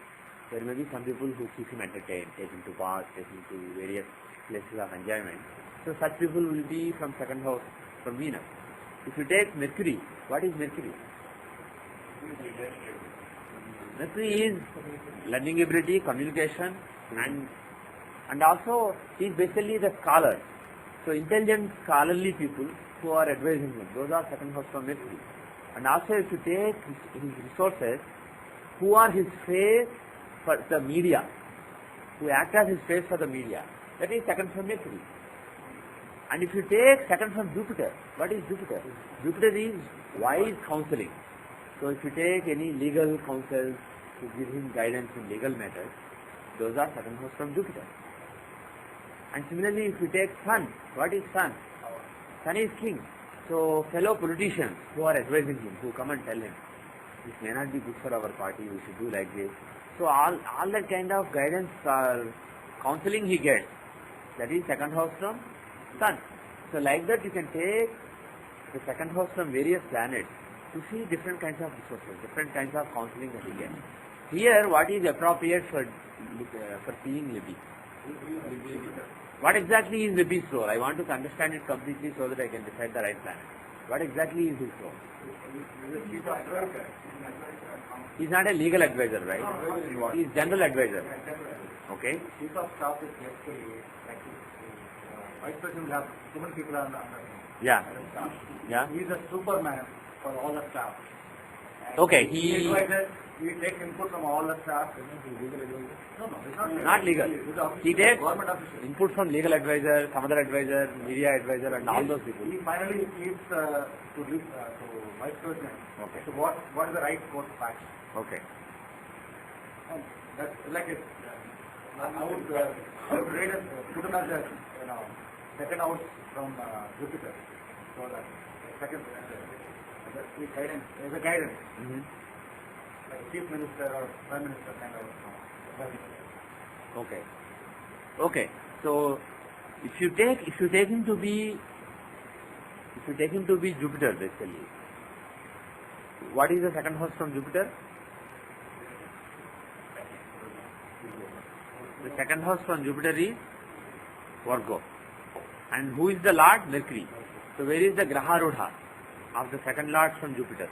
There may be some people who keep him entertained, take him to bars, take him to various places of enjoyment. So such people will be from second house from Venus. If you take Mercury, what is Mercury? Mercury is learning ability, communication, and also he is basically the scholar. So intelligent, scholarly people who are advising him, those are second house from Mercury. And also if you take his resources, who are his face for the media, who act as his face for the media, that is second from Mercury. And if you take second from Jupiter, what is Jupiter? Jupiter is wise counseling. So if you take any legal counsel to give him guidance in legal matters, those are second house from Jupiter. And similarly, if you take Sun, what is Sun? Sun is king. So fellow politicians who are advising him, who come and tell him, this may not be good for our party, we should do like this. So all that kind of guidance or counseling he gets, that is second house from Sun. So like that you can take the second house from various planets to see different kinds of resources, different kinds of counseling that he gets. Here, what is appropriate for seeing Libby? What exactly is Libby's role? I want to understand it completely so that I can decide the right planet. What exactly is his role? He is not a legal advisor, right? He is general advisor. Okay. Chief of staff is basically like vice president have too many people under him. Yeah. Yeah. He is a superman for all the staff. Okay. He takes input from all the staff. No, it's not legal. He takes government official. input from legal advisor, some other advisor, media advisor, and all those people. He finally leads to vice president. Okay. So what is the right course of action? Okay. And that's like it. I would rate it, put him as a second house from Jupiter. So that second the guidance as a guidance. Mm-hmm. Like chief minister or prime minister kind of. Okay. Okay. So if you take him to be Jupiter basically, what is the second house from Jupiter? The second house from Jupiter is Virgo. And who is the Lord? Mercury. So where is the Graha Rudha of the second Lord from Jupiter?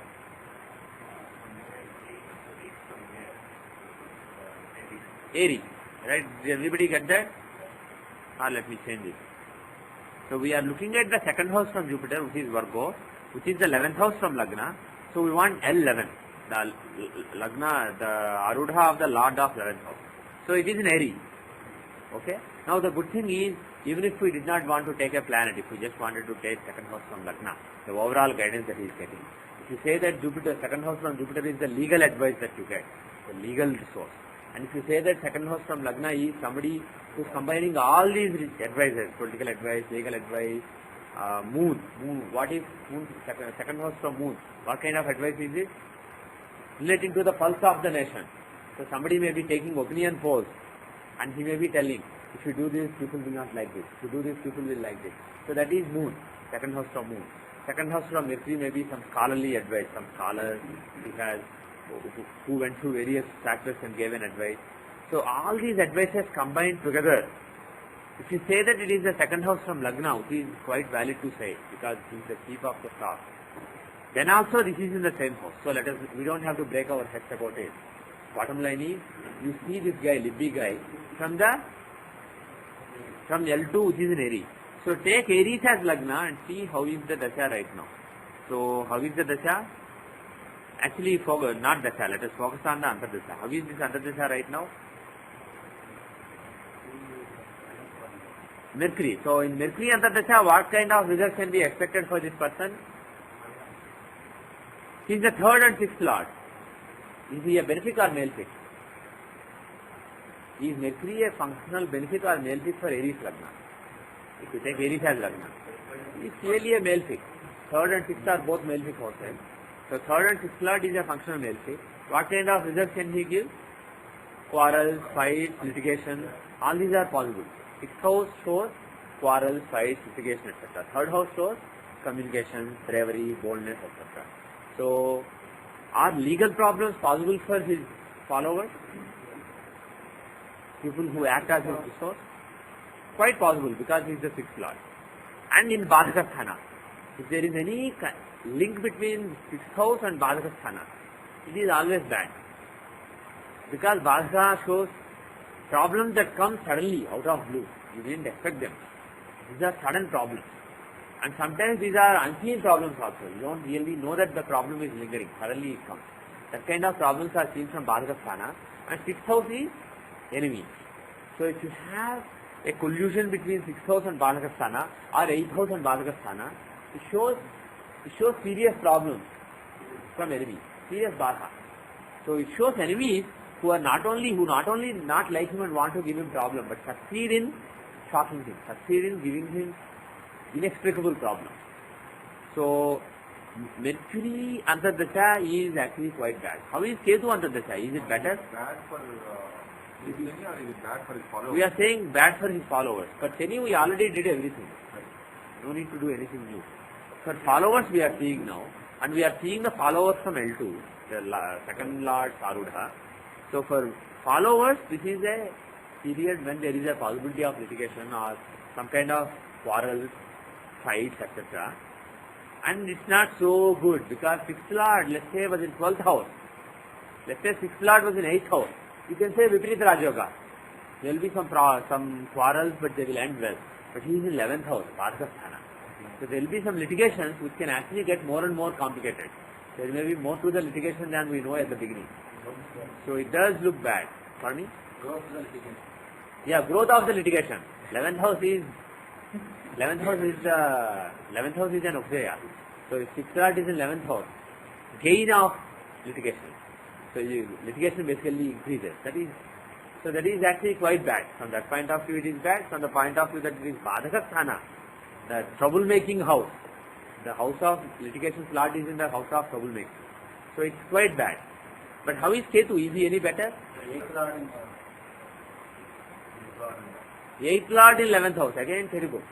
Aries, right? Did everybody get that? Let me change it. So we are looking at the second house from Jupiter, which is Virgo, which is the 11th house from Lagna. So we want L11, the Lagna, the Arudha of the Lord of 11th house. So it is in Aries. Okay. Now the good thing is, even if we did not want to take a planet, if we just wanted to take second house from Lagna, the overall guidance that he is getting. If you say that Jupiter, second house from Jupiter is the legal advice that you get, the legal resource. And if you say that second house from Lagna is somebody who is combining all these advices, political advice, legal advice, moon, what is moon, second house from moon, what kind of advice is it? Relating to the pulse of the nation. So somebody may be taking opinion polls and he may be telling, if you do this, people will not like this. If you do this, people will like this. So that is moon, second house from moon. Second house from Mercury may be some scholarly advice, some scholars who went through various factors and gave an advice. So all these advices combined together, if you say that it is the second house from Lagna, which is quite valid to say, because he is the chief of the star, then also this is in the same house. So we don't have to break our heads about it. Bottom line is, you see this guy, Libby guy, from L2, which is in Aries. So take Aries as Lagna and see how is the Dasha right now. So how is the Dasha? Actually, not Dasha, let us focus on the Antardasha. How is this Antardasha right now? Mercury. So in Mercury Antardasha, what kind of results can be expected for this person? He is the third and sixth lord. Is he a benefic or malefic? Is Mercury a functional benefic or malefic for Aries Lagna? If you take Aries as Lagna, he is clearly a malefic. Third and sixth are both malefic houses. So third and sixth lord is a functional malefic. What kind of results can he give? Quarrels, fights, litigation, all these are possible. Sixth house shows quarrels, fights, litigation, etc. Third house shows communication, bravery, boldness, etc. So are legal problems possible for his followers? People who act as his resource? Quite possible, because he is the sixth lord. And in Badhakasthana, if there is any link between sixth house and Badhakasthana, it is always bad. Because Badhaka shows problems that come suddenly out of blue. You didn't expect them. These are sudden problems. And sometimes these are unseen problems also. You don't really know that the problem is lingering. Suddenly it comes. That kind of problems are seen from Badhakasthana. And sixth house is enemy. So if you have a collusion between sixth house and Badhakasthana or eighth house and Badhakasthana, it shows serious problems from enemies, serious Badha. So it shows enemies who not only not like him and want to give him problem, but succeed in shocking him, succeed in giving him inexplicable problems. So Mercury Antardasha is actually quite bad. How is Ketu Antardasha? Is it better? Bad for Shani or is it bad for his followers? We are saying bad for his followers. For Shani we already did everything. No need to do anything new. For followers we are seeing now, and we are seeing the followers from L2, the second lord Arudha. So for followers, this is a period when there is a possibility of litigation or some kind of quarrels, fights, etc. And it's not so good because sixth lord, let's say, was in 12th house. Let's say sixth lord was in 8th house. You can say Viparita Rajoga. There will be some quarrels, but they will end well. But he is in 11th house, Badhakasthana. So there will be some litigations which can actually get more and more complicated. There may be more to the litigation than we know at the beginning. So it does look bad. Pardon me? Growth of the litigation. Yeah, growth of the litigation. 11th house is an Upsaya. So if sixth lord is in 11th house, gain of litigation. So litigation basically increases. That is actually quite bad. From that point of view it is bad. From the point of view that it is Badhakasthana, the troublemaking house. The house of litigation lord is in the house of troublemaking. So it's quite bad. But how is Ketu? Is he any better? Eighth lord in 11th house. Again terrible.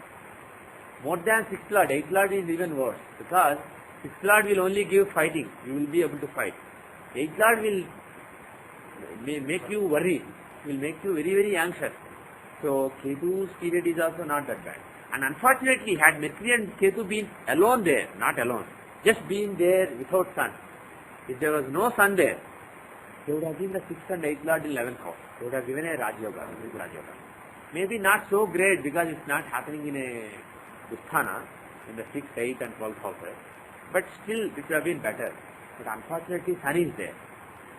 More than sixth lord. 8th lord is even worse. Because sixth lord will only give fighting. You will be able to fight. 8th lord will make you worried. Will make you very, very anxious. So Ketu's period is also not that bad. And unfortunately, had Mercury and Ketu been alone there, not alone, just being there without sun, if there was no sun there, they would have given the 6th and 8th Lord in 11th house. They would have given a Raj Yoga, Raj Yoga. Maybe not so great because it's not happening in a Dusthana, in the 6th, 8th and 12th houses. But still, it would have been better. But unfortunately, Sun is there.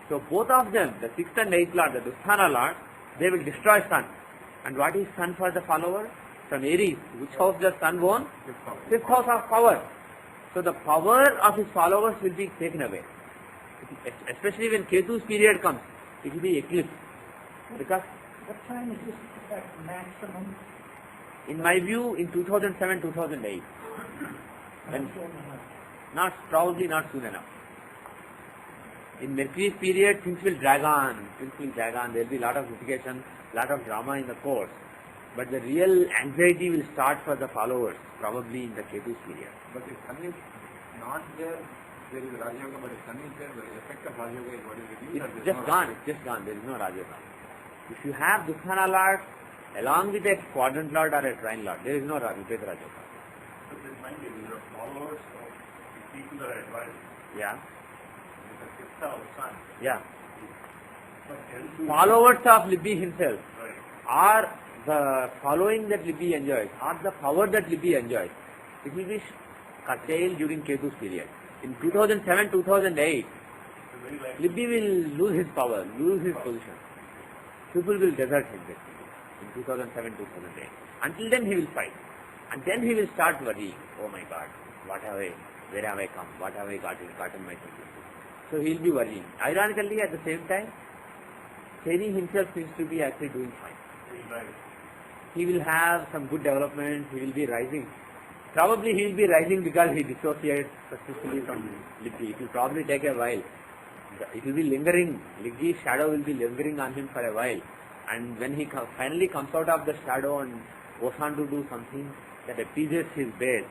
So both of them, the 6th and 8th Lord, the Dusthana Lord, they will destroy Sun. And what is Sun for the follower? From Aries. Which house does Sun own? 5th house of power. So the power of his followers will be taken away. Especially when Ketu's period comes, it will be eclipse. Because What time is this at maximum? in my view, in 2007, 2008. When probably not soon enough. In Mercury's period, things will drag on. There will be a lot of litigation, lot of drama in the course. But the real anxiety will start for the followers, probably in the Ketu's period. But if Sun is not there, there is Raj Yoga, but if Sun is there, the effect of Raj Yoga is what is reduced. It's just gone. It's just gone. There is no Raj Yoga. If you have Dusthana Lord along with a quadrant Lord or a trine Lord, there is no Raj Yoga. So this might be these are followers of the people that are advised. Yeah. It's a 6th house Sun. Yeah. But L2 Followers of Libby himself right. are the following that Libby enjoys, or the power that Libby enjoys. It will be curtailed during Ketu's period. In 2007, 2008, So very likely Libby will lose his power, lose his position. People will desert him basically in 2007, 2008. Until then he will fight. And then he will start worrying, oh my God, where have I come, what have I gotten myself into. So he will be worrying. Ironically, at the same time, Shani himself seems to be actually doing fine. right. He will have some good development, he will be rising. Probably he will be rising because he dissociates successfully from Libby. It will probably take a while. It will be lingering. Libby's shadow will be lingering on him for a while. And when he finally comes out of the shadow and goes on to do something that appeases his base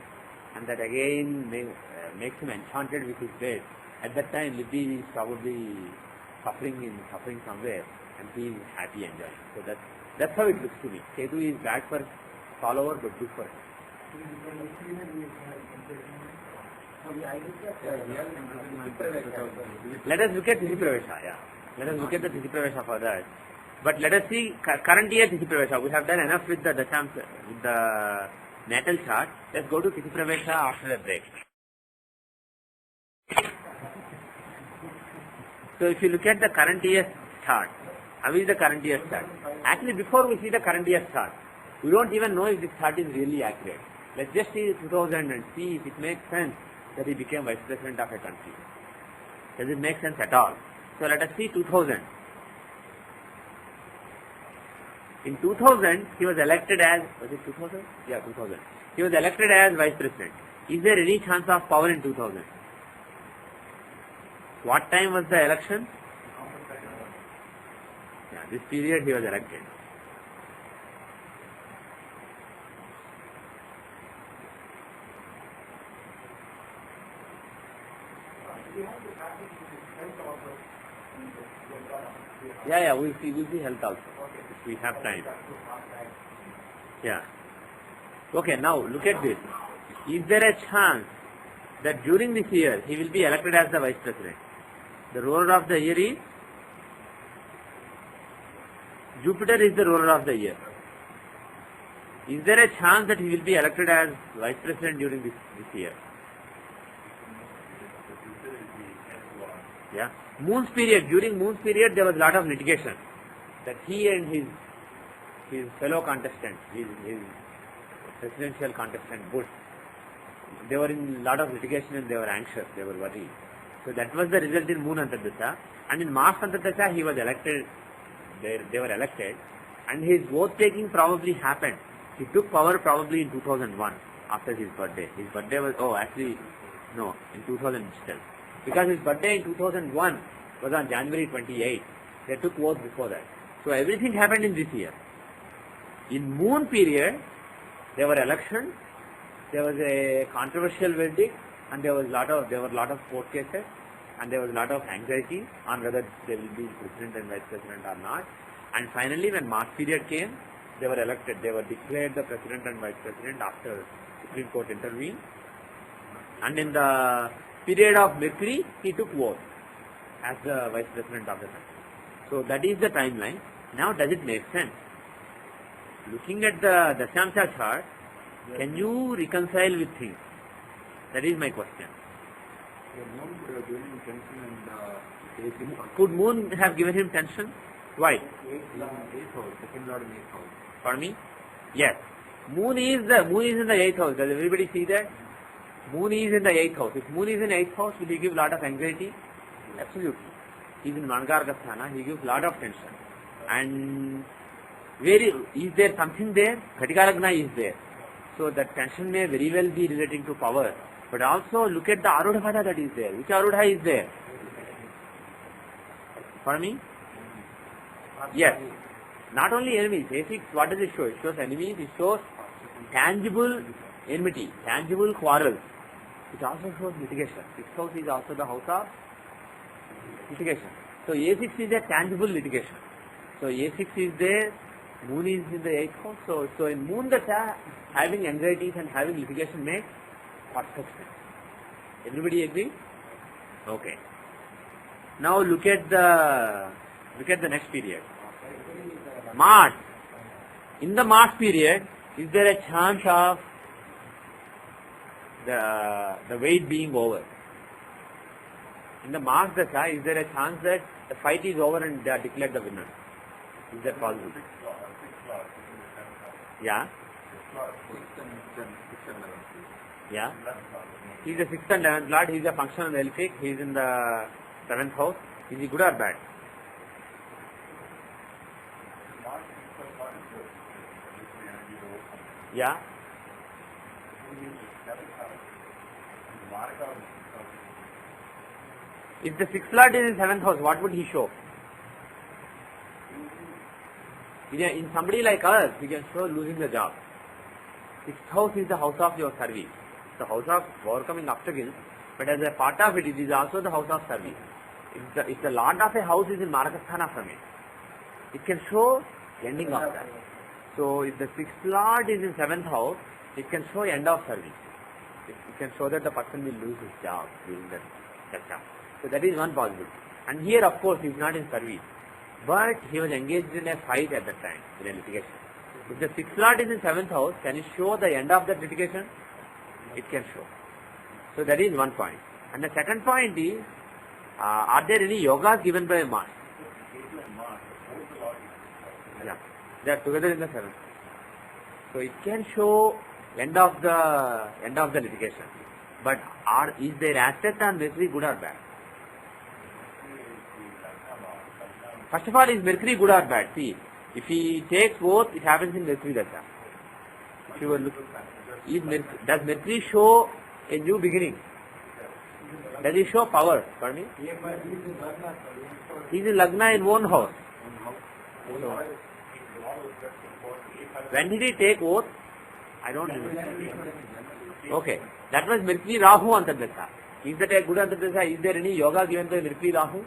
and that again makes him enchanted with his base, at that time Libby is probably suffering somewhere and he is happy enjoying. So that's how it looks to me. Ketu is bad for follower but good for him. Let us look at Tithi Pravesha, yeah. Let us look at the Tithi Pravesha for that. But let us see current year Tithi Pravesha. We have done enough with the Dasham, with the natal chart. Let's go to Tithi Pravesha after the break. So if you look at the current year chart, how is the current year chart? Actually, before we see the current year chart, we don't even know if this chart is really accurate. Let's just see 2000 and see if it makes sense that he became vice president of a country. Does it make sense at all? So let us see 2000. In 2000, he was elected as, was it 2000? Yeah, 2000. He was elected as vice president. Is there any chance of power in 2000? What time was the election? Yeah, this period he was elected. Yeah, we'll see health also, if we have time. Yeah. Okay, now look at this. Is there a chance that during this year he will be elected as the vice president? The ruler of the year is Jupiter is the ruler of the year. Is there a chance that he will be elected as vice president during this year? Yeah. Moon's period, during Moon's period there was a lot of litigation that he and his fellow contestant, his presidential contestant Bush, they were in a lot of litigation and they were anxious, they were worried. So that was the result in Moon Antardasha, and in Mars Antardasha he was elected, they were elected, and his vote taking probably happened. He took power probably in 2001 after his birthday. His birthday was, in 2000 itself. Because his birthday in 2001 was on January 28. They took votes before that. So everything happened in this year. In Moon period, there were elections, there was a controversial verdict, and there were a lot of court cases, and there was a lot of anxiety on whether they will be president and vice president or not. And finally, when Mars period came, they were elected. They were declared the president and vice president after Supreme Court intervened. And in the period of Mercury, he took vote. as the vice president of the country. So that is the timeline. Now does it make sense? Looking at the Dashamsha chart, can you reconcile with things? That is my question. The moon giving tension and Could moon have given him tension? Why? eighth house, second lord in eighth house. Pardon me? Yes. Moon is in the 8th house. Does everybody see that? Moon is in the 8th house. If moon is in 8th house, will he give lot of anxiety? Absolutely. He is in Mangargasthana, he gives lot of tension. And is there something there? Ghatika is there. So that tension may very well be relating to power. But also look at the Arudha Vada that is there. Which Arudha is there? Pardon me? Yes. Not only enemies. A6, what does it show? It shows enemies, it shows tangible enmity, tangible quarrels. It also shows litigation. 6th house is also the house of litigation. So A6 is a tangible litigation. So A6 is there, moon is in the 8th house. So in moon dasha, having anxieties and having litigation makes perfect sense. Everybody agree? Okay. Now look at the next period. March. In the March period, is there a chance of the wait being over? In the March dasha, is there a chance that the fight is over and they are declared the winner? Is that possible? Yeah. Yeah. He is the 6th and 11th lord. He is a function of the Elphic. He is in the 7th house. Is he good or bad? Yeah. If the 6th lord is in 7th house, what would he show? In somebody like us, he can show losing the job. 6th house is the house of your service, the house of overcoming obstacles, but as a part of it, it is also the house of service. If the lord of a house is in Marakasthana from it can show ending of that. So if the 6th lord is in 7th house, it can show end of service. It can show that the person will lose his job during that time. So that is one possibility. And here, of course, he is not in service, but he was engaged in a fight at that time, in a litigation. If the 6th lord is in 7th house, can it show the end of that litigation? It can show. So that is one point. And the second point is, are there any yogas given by Mars? Yeah, they are together in the 7th. So it can show end of the litigation. But is their aspect on Mercury good or bad? First of all, is Mercury good or bad? See, if he takes oath, it happens in Mercury Dasha. If you were looking, does Mercury show a new beginning? Does he show power? Pardon me? He is in Lagna in one house. So, when did he take oath? I don't remember. Okay, that was Mercury Rahu Antardasha. Is that a good Antardasha? Is there any yoga given by Mercury Rahu?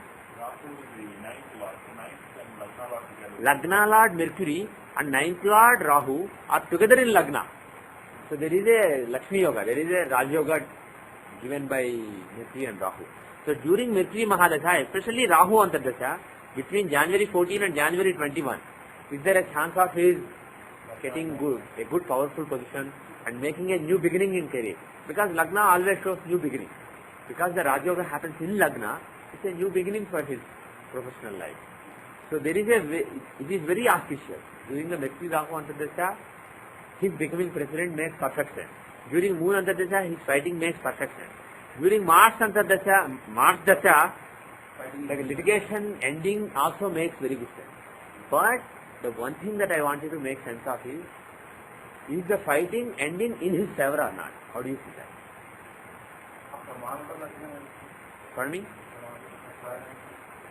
Lagna Lord Mercury and 9th Lord Rahu are together in Lagna. So there is a Lakshmi Yoga, there is a Raj Yoga given by Mercury and Rahu. So during Mercury Mahadasha, especially Rahu Antardasha, between January 14 and January 21, is there a chance of his getting a good powerful position and making a new beginning in career? Because Lagna always shows new beginning. Because the Raj Yoga happens in Lagna, it's a new beginning for his professional life. So there is it is very auspicious. During the Mercury Rahu Antardasha, his becoming president makes perfect sense. During Moon Antardasha, his fighting makes perfect sense. During Mars Antardasha, the litigation ending also makes very good sense. But the one thing that I wanted to make sense of is the fighting ending in his favor or not? How do you see that? Pardon me?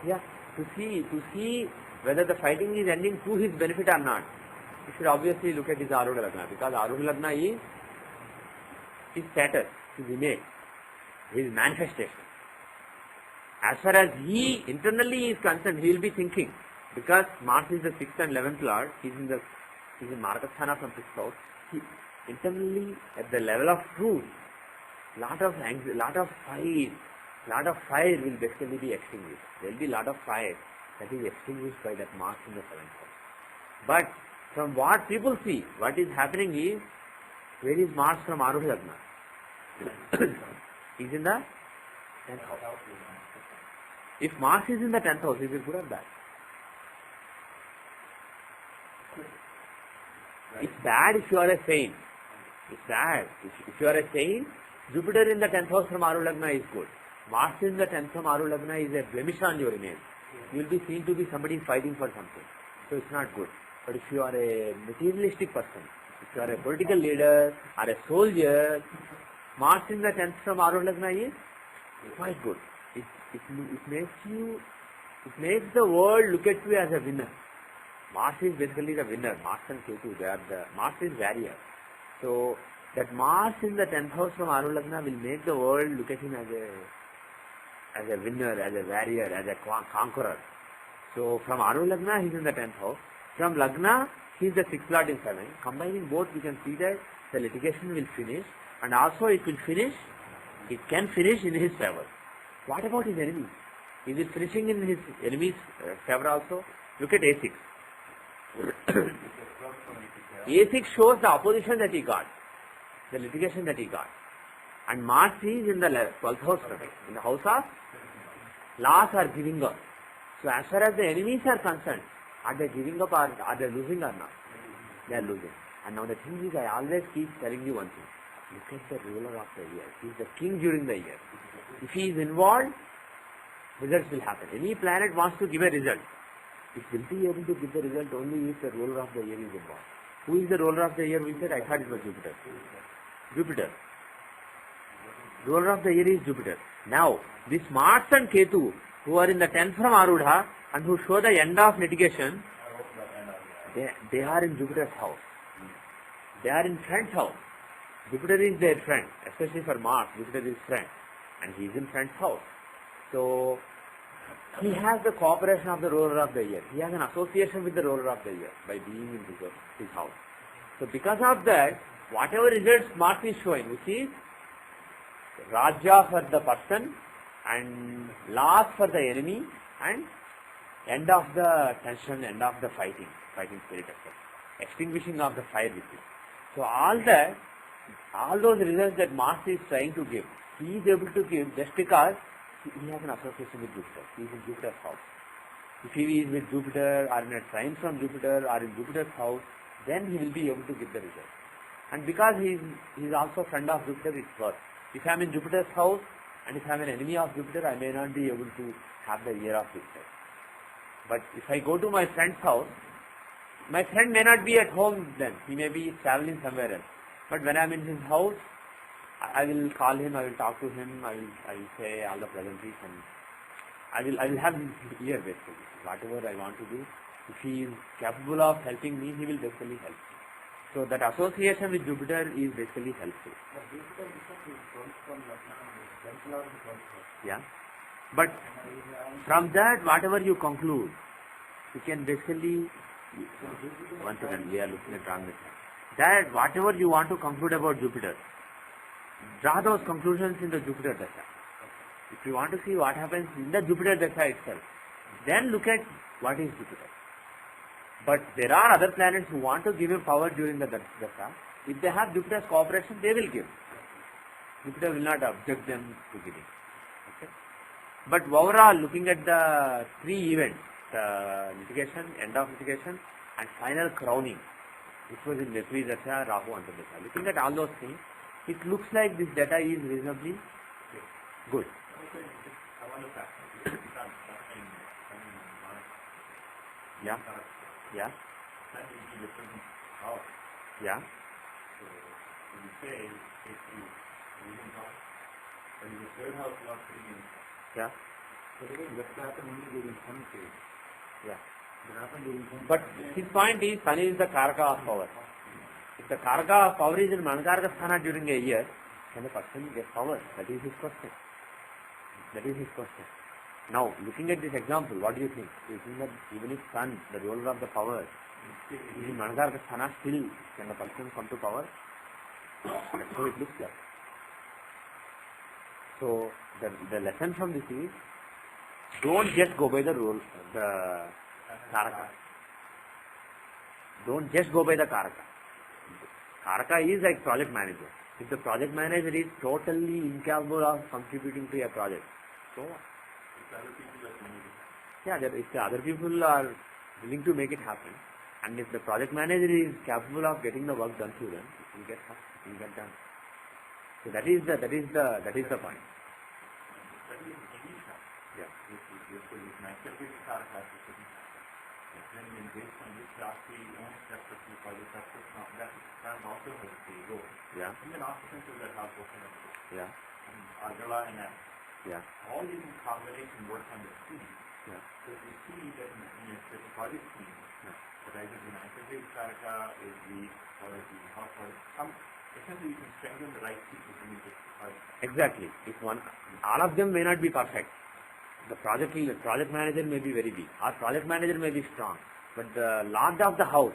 Yeah, to see whether the fighting is ending to his benefit or not, you should obviously look at his Arudha Lagna, because Arudha Lagna is his status, his image, his manifestation. As far as he internally is concerned, he will be thinking, because Mars is the 6th and 11th Lord, he is in Marakasthana from 6th house, he internally at the level of truth, lot of fight, lot of fire will basically be extinguished. There will be lot of fire that is extinguished by that Mars in the 7th house. But from what people see, what is happening is, where is Mars from Arudha Lagna? Is in the 10th house. If Mars is in the 10th house, is it good or bad? It's bad if you are a saint. It's bad. If you are a saint, Jupiter in the 10th house from Arudha Lagna is good. Mars in the 10th from Arudha Lagna is a blemish on your image. You will be seen to be somebody fighting for something. So it's not good. But if you are a materialistic person, if you are a political leader or a soldier, Mars in the 10th from Arudha Lagna is quite good. It makes the world look at you as a winner. Mars is basically the winner. Mars and Ketu, Mars is warrior. So that Mars in the 10th house from Arudha Lagna will make the world look at him as a winner, as a warrior, as a conqueror. So from Arudha Lagna he is in the 10th house. From Lagna he is the 6th lord in 7. Combining both, we can see that the litigation will finish, and also it can finish in his favor. What about his enemies? Is it finishing in his enemies' favor also? Look at A6. A6 shows the opposition that he got, the litigation that he got. And Mars is in the 12th house, in the house of loss or giving up. So as far as the enemies are concerned, are they giving up or are they losing or not? They are losing. And now the thing is, I always keep telling you one thing. Look at the ruler of the year. He is the king during the year. If he is involved, results will happen. Any planet wants to give a result. It will be able to give the result only if the ruler of the year is involved. Who is the ruler of the year? We said, I thought it was Jupiter. Jupiter. Ruler of the year is Jupiter. Now, this Mars and Ketu, who are in the 10th from Arudha and who show the end of litigation, they are in Jupiter's house. They are in friend's house. Jupiter is their friend, especially for Mars. Jupiter is friend, and he is in friend's house. So he has the cooperation of the ruler of the year. He has an association with the ruler of the year by being in his house. So because of that, whatever results Mars is showing, which is Rajya for the person and loss for the enemy and end of the tension, end of the fighting spirit, extinguishing of the fire within. So all those results that Mars is trying to give, he is able to give just because he has an association with Jupiter. He is in Jupiter's house. If he is with Jupiter or in a trine from Jupiter or in Jupiter's house, then he will be able to give the result. And because he is also friend of Jupiter, it's worse. If I am in Jupiter's house and if I am an enemy of Jupiter, I may not be able to have the year of Jupiter. But if I go to my friend's house, my friend may not be at home then. He may be traveling somewhere else. But when I am in his house, I will call him, I will talk to him, I will say all the pleasantries, and I will have his ear basically. Whatever I want to do, if he is capable of helping me, he will basically help me. So that association with Jupiter is basically helpful. Yeah. But from that, whatever you conclude, you can basically, once again, we are looking at wrong method. That whatever you want to conclude about Jupiter, draw those conclusions in the Jupiter Dasha. If you want to see what happens in the Jupiter Dasha itself, then look at what is Jupiter. But there are other planets who want to give him power during the Dasha. If they have Jupiter's cooperation, they will give. Jupiter will not object them to giving. Okay? But overall, looking at the three events, litigation, end of litigation, and final crowning, which was in Mercury Dasha, Rahu and Dasha. Looking at all those things, it looks like this data is reasonably good. Yeah. Yeah. Yeah. So when you say if you reading house, when the third house not reading, Yeah. So that happened only during sun phase. Yeah. That happened during sun. But his point is, Sun is the Karaka of power. If the Karaka of power is in Manakaraka Sthana during a year, can a person get power? That is his question. That is his question. Now, looking at this example, what do you think? Do you think that even if Sun, the ruler of the power, is in Manakaraka Sthana, still can the person come to power? That's how it looks like. So the lesson from this is, don't just go by the rule, the Karaka. Don't just go by the Karaka. Karaka is like project manager. If the project manager is totally incapable of contributing to a project, so yeah, if the other people are willing to make it happen, and if the project manager is capable of getting the work done through them, it will get done. So that is the point. Yeah. Yeah. Yeah. Argala and Ash. Yeah. All these in combination work on the screen. Yeah. So you see that in the project screen, that either the integrated Karaka is weak or the hot or essentially you can strengthen the right people to meet the project. Exactly. If all of them may not be perfect. The project manager may be very weak. Our project manager may be strong. But the lord of the house,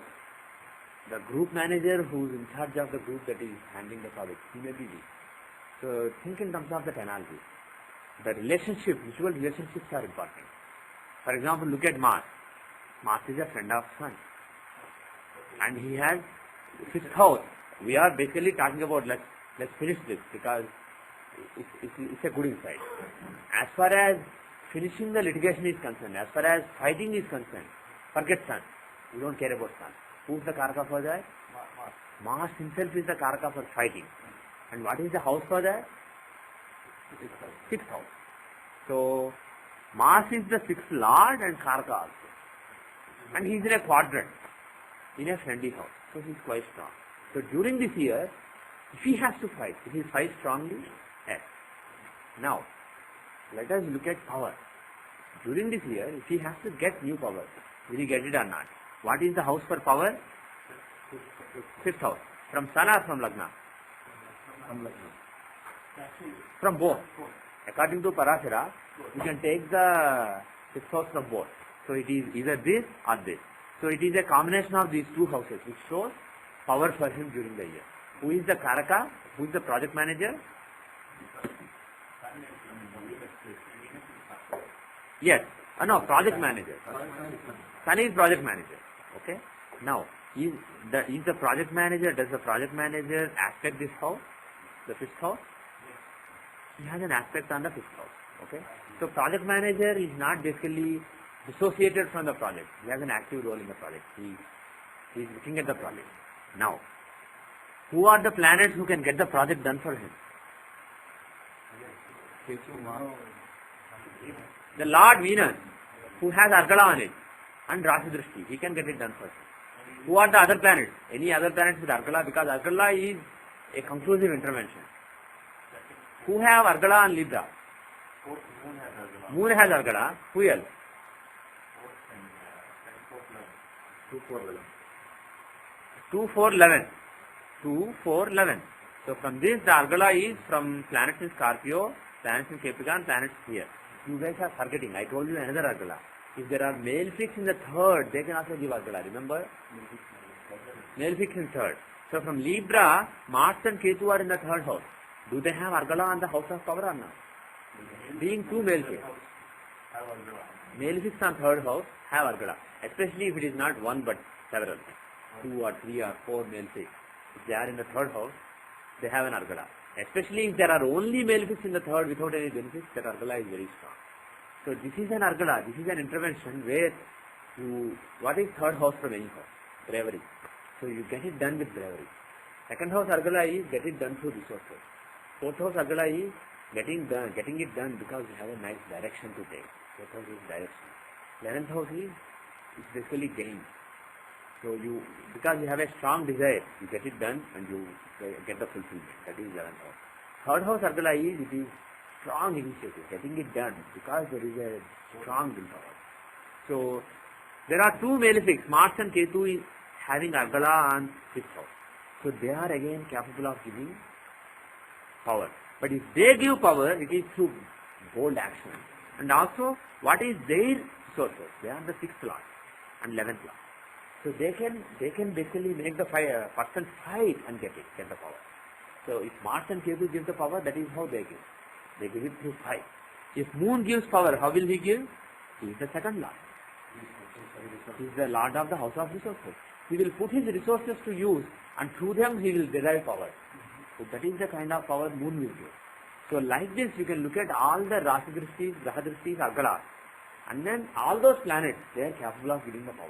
the group manager who is in charge of the group that is handling the project, he may be weak. So think in terms of that analogy. The mutual relationships are important. For example, look at Mars. Mars is a friend of Sun. And he has 6th house. We are basically talking about, let's finish this because it's a good insight. As far as finishing the litigation is concerned, as far as fighting is concerned, forget Sun. We don't care about Sun. Who's the Karaka for that? Mars himself is the Karaka for fighting. And what is the house for that? 6th house. So, Mars is the 6th lord and Karaka also. And he is in a quadrant, in a friendly house. So, he is quite strong. So, during this year, if he has to fight, if he fights strongly, yes. Now, let us look at power. During this year, if he has to get new power, will he get it or not? What is the house for power? 5th house. From Sun or from Lagna? From both. According to Parasara, you can take the 6th house from both. So it is either this or this. So it is a combination of these two houses which shows power for him during the year. Who is the Karaka? Who is the project manager? Yes. No, project manager. Sun is project manager. Okay. Now, is the project manager, does the project manager aspect this house? The 5th house? He has an aspect on the 5th house. Okay. So project manager is not basically dissociated from the project. He has an active role in the project. He is looking at the project. Now, who are the planets who can get the project done for him? The Lord Venus, who has Argala on it, and Rasi Drishti, he can get it done for him. Who are the other planets? Any other planets with Argala? Because Argala is a conclusive intervention. Who have Argala and Libra? Moon has Argala. Who else? 2, 4, 11. 2, 4, 11. So from this, the Argala is from planets in Scorpio, planets in Capricorn, planets here. You guys are forgetting. I told you another Argala. If there are malefics in the 3rd, they can also give Argala. Remember? Malefics in 3rd. So from Libra, Mars and Ketu are in the 3rd house. Do they have Argala on the house of power or not? Being 2 malefics. Malefics on 3rd house have Argala. Especially if it is not 1 but several. 2 or 3 or 4 malefics. If they are in the 3rd house, they have an Argala. Especially if there are only malefics in the 3rd without any benefits, that Argala is very strong. So this is an Argala, this is an intervention where what is 3rd house from any house? Bravery. So you get it done with bravery. 2nd house Argala is get it done through resources. 4th house Argala is getting it done because you have a nice direction to take. 4th house is direction. 11th house is basically gain. So because you have a strong desire, you get it done and you get the fulfillment. That is 11th house. 3rd house Argala is, it is strong initiative, getting it done because there is a strong willpower. So there are 2 malefics, Mars and Ketu is having Argala on 5th house. So they are again capable of giving power. But if they give power, it is through bold action. And also, what is their resources? They are the 6th lord and 11th lord. So they can basically make the person fight and get the power. So if Mars and Ketu give the power, that is how they give. They give it through 5. If moon gives power, how will he give? He is the second lord. He is the lord of the house of resources. He will put his resources to use and through them he will derive power. So that is the kind of power moon will give. So like this you can look at all the Rasi Drishtis, Graha Drishtis, Argalas, and then all those planets, they are capable of giving the power.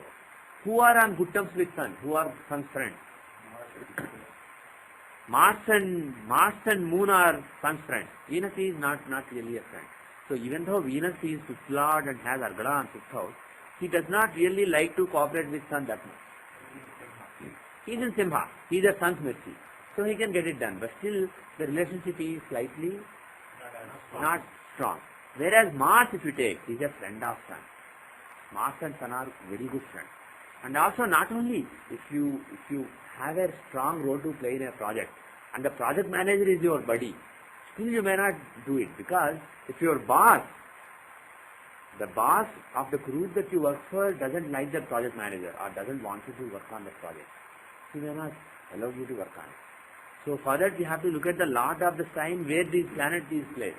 Who are on good terms with Sun? Who are Sun's friends? Mars and Moon are Sun's friends. Venus is not really a friend. So even though Venus is 5th Lord and has Argala on 5th house, he does not really like to cooperate with Sun that much. He is in Simha. He is a Sun's mercy. So he can get it done. But still the relationship is slightly not strong. Whereas Mars, if you take, is a friend of Sun. Mars and Sun are very good friends. And also not only if you have a strong role to play in a project and the project manager is your buddy, still you may not do it, because if your boss, the boss of the group that you work for doesn't like the project manager or doesn't want you to work on the project, he may not allow you to work on it. So for that you have to look at the lord of the sign where these planets is placed.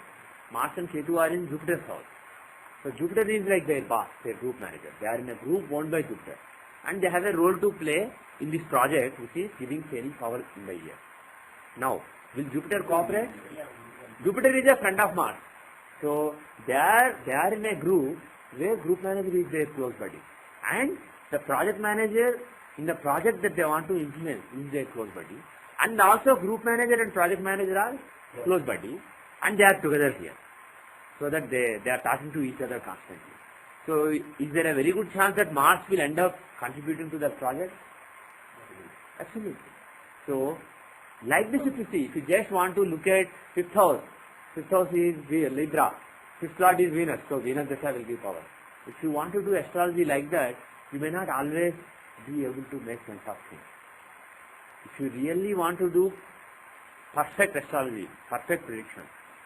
Mars and Ketu are in Jupiter's house. So Jupiter is like their boss, their group manager. They are in a group owned by Jupiter. And they have a role to play in this project which is giving Shani power in the year. Now, will Jupiter cooperate? Jupiter is a friend of Mars. So they are in a group where group manager is their close buddy. And the project manager in the project that they want to implement is their close buddy. And also group manager and project manager are close buddy. And they are together here. So that they are talking to each other constantly. So is there a very good chance that Mars will end up contributing to the project? Absolutely. So like this, if you see, if you just want to look at 5th house is Libra, 5th Lord is Venus, so Venus Dasha will give power. If you want to do astrology like that, you may not always be able to make sense of things. If you really want to do perfect astrology, perfect prediction,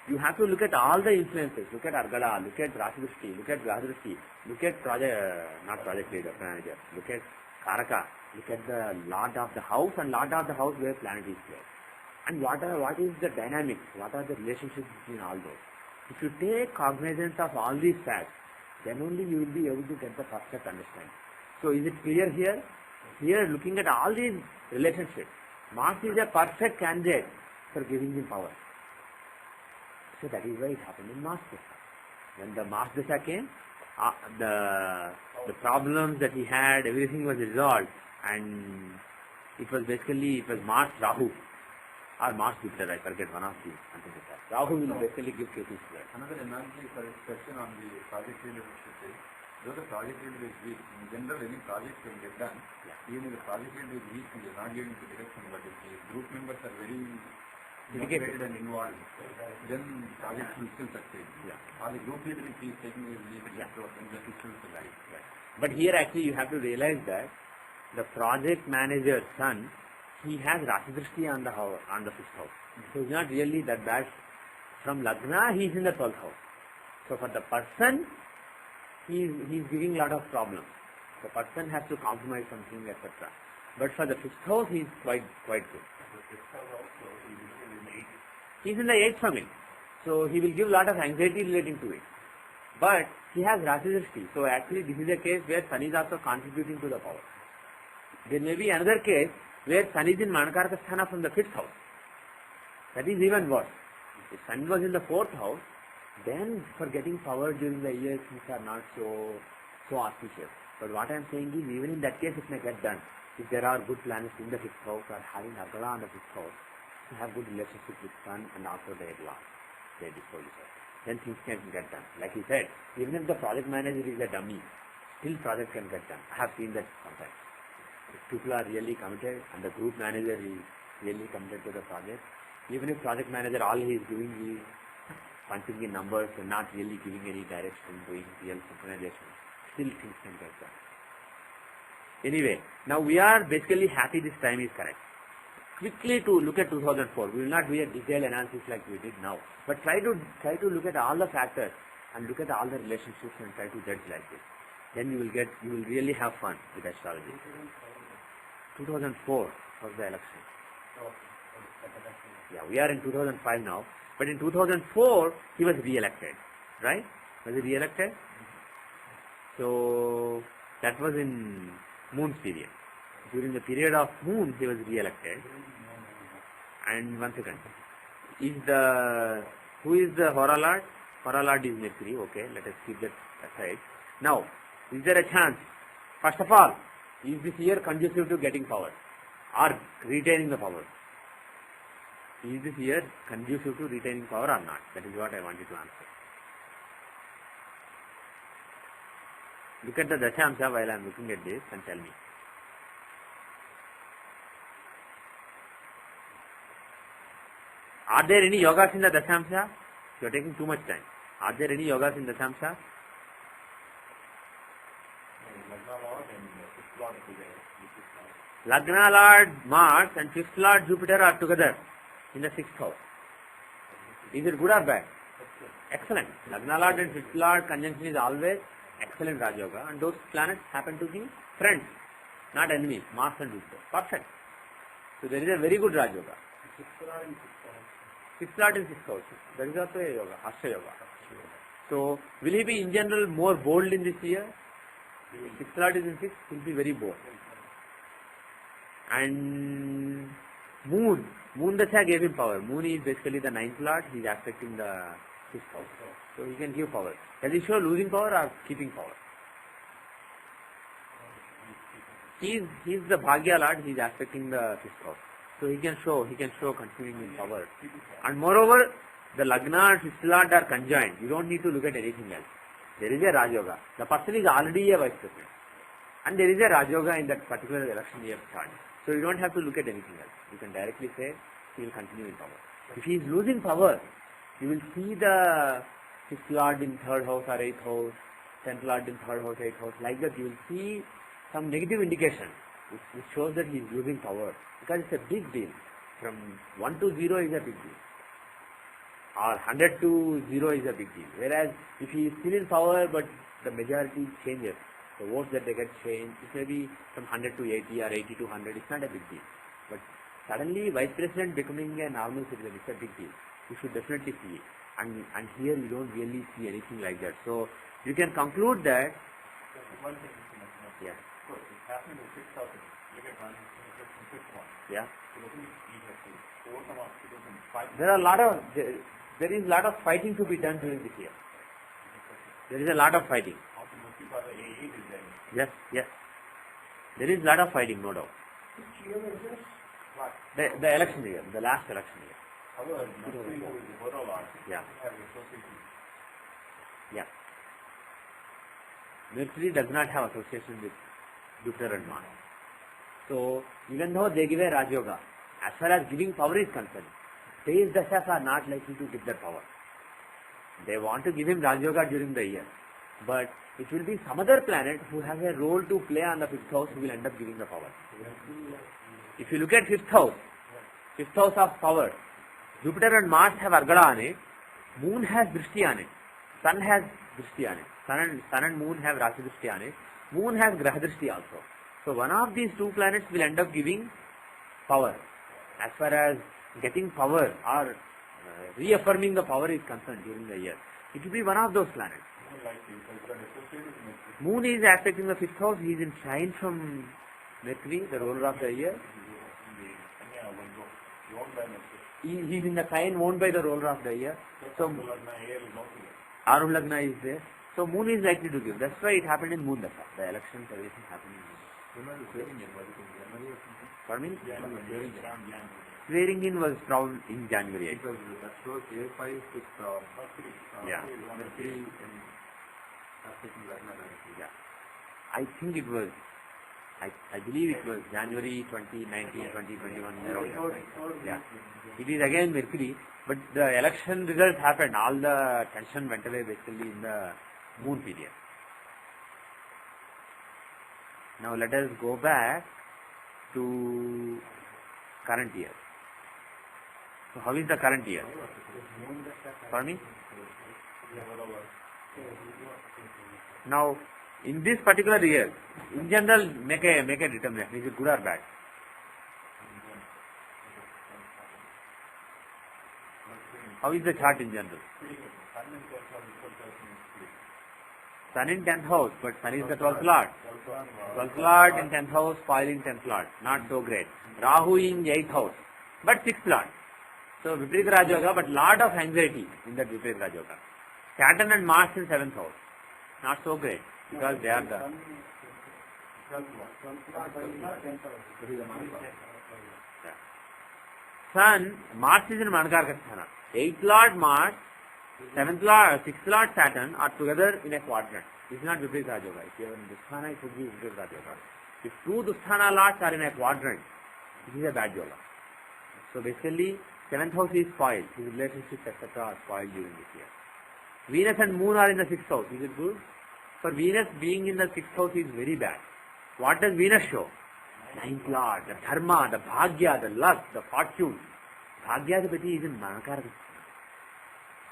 you have to look at all the influences. Look at Argala, look at Rasi Drishti, look at Graha Drishti, look at project leader, manager, look at Karaka, look at the lord of the house and lord of the house where planet is placed. And what is the dynamics, what are the relationships between all those. If you take cognizance of all these facts, then only you will be able to get the perfect understanding. So is it clear here? Here, looking at all these relationships, Mars is a perfect candidate for giving him power. So that is why it happened in Mars Dasha. When the Mars Dasha came, the problems that he had, everything was resolved, and it was Mars Rahu or Mars Jupiter, I forget one of the antecedents. Rahu will basically give Ketu square. Another analogy for this question on the project leader is, though the project leader is weak, in general any project can get done, even if the project leader is weak and is not giving the direction, but if the group members are very motivated and involved, then the project will still succeed. Or the group leader, if he is taking his lead, then it still succeed. But here actually you have to realize that the project manager Sun, he has Rasi Drishti on the 5th house. So he's not really that bad. From Lagna, he is in the 12th house. So for the person, he is giving a lot of problems. The person has to compromise something, etc. But for the 5th house, he is quite good. He is in the 8th family. So he will give a lot of anxiety relating to it. But he has Rasi Drishti. So actually this is a case where Sun is also contributing to the power. There may be another case where Sun is in Manakaraka Sthana from the 5th house. That is even worse. If Sun was in the 4th house, then for getting power during the year, things are not so auspicious. But what I am saying is, even in that case, it may get done. If there are good planets in the 5th house or having Argala on the 5th house, to have good relationship with Sun and also their lord, their disposition, then things can get done. Like he said, even if the project manager is a dummy, still project can get done. I have seen that sometimes. If people are really committed and the group manager is really committed to the project, even if project manager all he is doing is punching in numbers and not really giving any direction, doing real synchronization, still things can get done. Anyway, now we are basically happy this time is correct. Quickly to look at 2004. We will not do a detailed analysis like we did now, but try to look at all the factors and look at all the relationships and try to judge like this. Then you will really have fun with astrology. 2004 was the election. Yeah, we are in 2005 now. But in 2004, he was re-elected, right? Was he re-elected? So that was in Moon's period. During the period of Moon, he was re-elected. And one second, who is the Hora Lord? Hora Lord is Mercury. Okay, let us keep that aside. Now, is there a chance? First of all, is this year conducive to getting power or retaining the power? Is this year conducive to retaining power or not? That is what I wanted to answer. Look at the Dashamsha while I am looking at this and tell me. Are there any yogas in the Dashamsha? You are taking too much time. Are there any yogas in Dashamsha? Lagna Lord Mars and 5th Lord Jupiter are together in the 6th house. Is it good or bad? Excellent. Lagna Lord and 5th Lord conjunction is always excellent Raj Yoga, and those planets happen to be friends, not enemies, Mars and Jupiter. Perfect. So there is a very good Raj Yoga. 6th Lord in 6th house. That is also a yoga, Astra Yoga. So will he be in general more bold in this year? 6th Lord is in 6th, he will be very bold. And Moon Dasha gave him power. Moon is basically the 9th Lord, he is aspecting the 6th house. So he can give power. Does he show losing power or keeping power? He is the Bhagya Lord, he is aspecting the 5th house. So he can show continuing in power. And moreover, the Lagna and 5th Lord are conjoined. You don't need to look at anything else. There is a Raj Yoga. The person is already a vice president. And there is a Raj Yoga in that particular election year chart. So you don't have to look at anything else. You can directly say he will continue in power. If he is losing power, you will see the 6th Lord in 3rd house or 8th house, 10th Lord in 3rd house, 8th house. Like that you will see some negative indication which shows that he is losing power. Because it's a big deal. From 1 to 0 is a big deal. Or 100 to 0 is a big deal. Whereas if he is still in power but the majority changes, the votes that they get changed, it may be from 100 to 80 or 80 to 100, it's not a big deal. But suddenly vice president becoming a normal citizen, it's a big deal. You should definitely see it. And here you don't really see anything like that. So you can conclude that. One thing, Yeah. so it's happening in 6,000. Look at one, fifth one. Yeah. So looking at he has to overcome obstacles and fight. There is a lot of fighting to be done during this year. There is a lot of fighting. Also, mostly for the AA is there. Yes. There is a lot of fighting, no doubt. Which year is this? But, The election year, the last election year. however, Mercury who is the Hora Lord, Yeah. has association. Yeah. Mercury does not have association with Jupiter and Mars. So even though they give a Raj Yoga, as far as giving power is concerned, these dashas are not likely to give that power. They want to give him Raj Yoga during the year, but it will be some other planet who has a role to play on the 5th house who will end up giving the power. If you look at 5th house of power, Jupiter and Mars have Argada on it, Moon has Drishti on it, Sun has Drishti on it, Sun and Moon have Rashi Drishti on it, Moon has Graha Drishti also. So one of these two planets will end up giving power. As far as getting power or reaffirming the power is concerned during the year, it will be one of those planets. Moon is aspecting the 5th house, he is in trine from Mercury, the ruler of the year. He is in the sign owned by the ruler of the year. So Aru Lagna is there. So Moon is likely to give. That's why it happened in Moon Dasha. The election everything happened in Moon. Pardon me? Swearing in was probably in January. Because that shows A5 with Yeah. Mercury in aspecting Lagna. Yeah. I think it was, I believe it was January 2019, 2021. Yeah. It is again Mercury, but the election results happened. All the tension went away basically in the Moon period. Now let us go back to current year. So how is the current year? Pardon me? Now, in this particular year, in general, make a determination. Is it good or bad? How is the chart in general? Sun in 10th house, but Sun is the 12th Lord. 12th Lord in 10th house, spoiling 10th Lord. Not so great. Rahu in 8th house, but 6th Lord. So Viparita Rajoga, but lot of anxiety in that Viparita Rajoga. Saturn and Mars in 7th house. Not so great, because they are the... Sun, Mars is in Manakarkasthana. 8th Lord Mars, 7th Lord, 6th Lord Saturn are together in a quadrant. This is not Viparita Rajoga. If you are in Dusthana, it would be Viparita Rajoga. If two Dusthana Lords are in a quadrant, this is a bad yoga. So basically, 7th house is spoiled. His relationships, etc. are spoiled during this year. Venus and Moon are in the 6th house. Is it good? For Venus being in the 6th house is very bad. What does Venus show? 9th Lord, the Dharma, the Bhagya, the luck, the fortune. Bhagyadipati is in Manakarkasthana.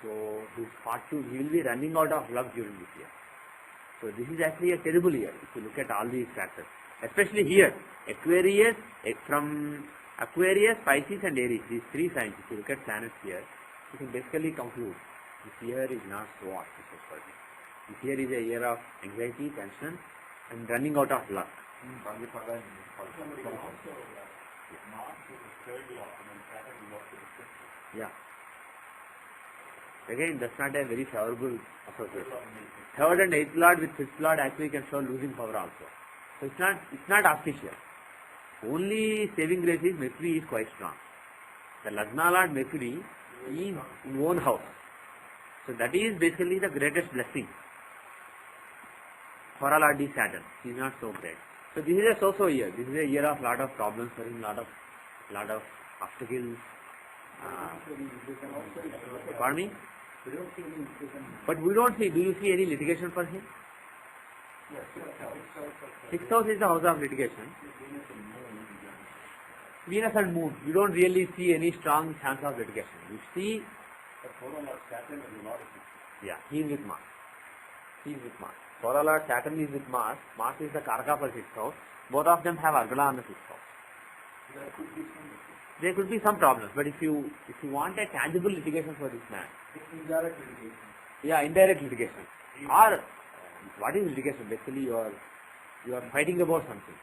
So his fortune, he will be running out of luck during this year. So this is actually a terrible year if you look at all these factors. Especially here, Aquarius, from Aquarius, Pisces and Aries, these three signs, if you look at planets here, you can basically conclude this year is not so auspicious for him. This year is a year of anxiety, tension and running out of luck. Yeah. Again, that's not a very favorable association. 3rd and 8th Lord with 5th Lord actually can show losing power also. So it's not auspicious. Only saving grace is Mercury is quite strong. The Lagna Lord Mercury is in own house. So that is basically the greatest blessing. Hora Lord is Saturn. He is not so great. So this is a so-so year. This is a year of lot of problems for him, lot of obstacles. Pardon me? But we don't see, do you see any litigation for him? 6th house is the house of litigation. Venus and Moon, you don't really see any strong chance of litigation. You see, yeah, he is with Mars. He is with Mars. Hora Lord Saturn is with Mars. Mars is the Karaka for 6th house. Both of them have Argala on the 6th house. There could be some problems, but if you want a tangible litigation for this man, Indirect litigation. Yeah, indirect litigation. Or what is litigation? Basically, you are fighting about something.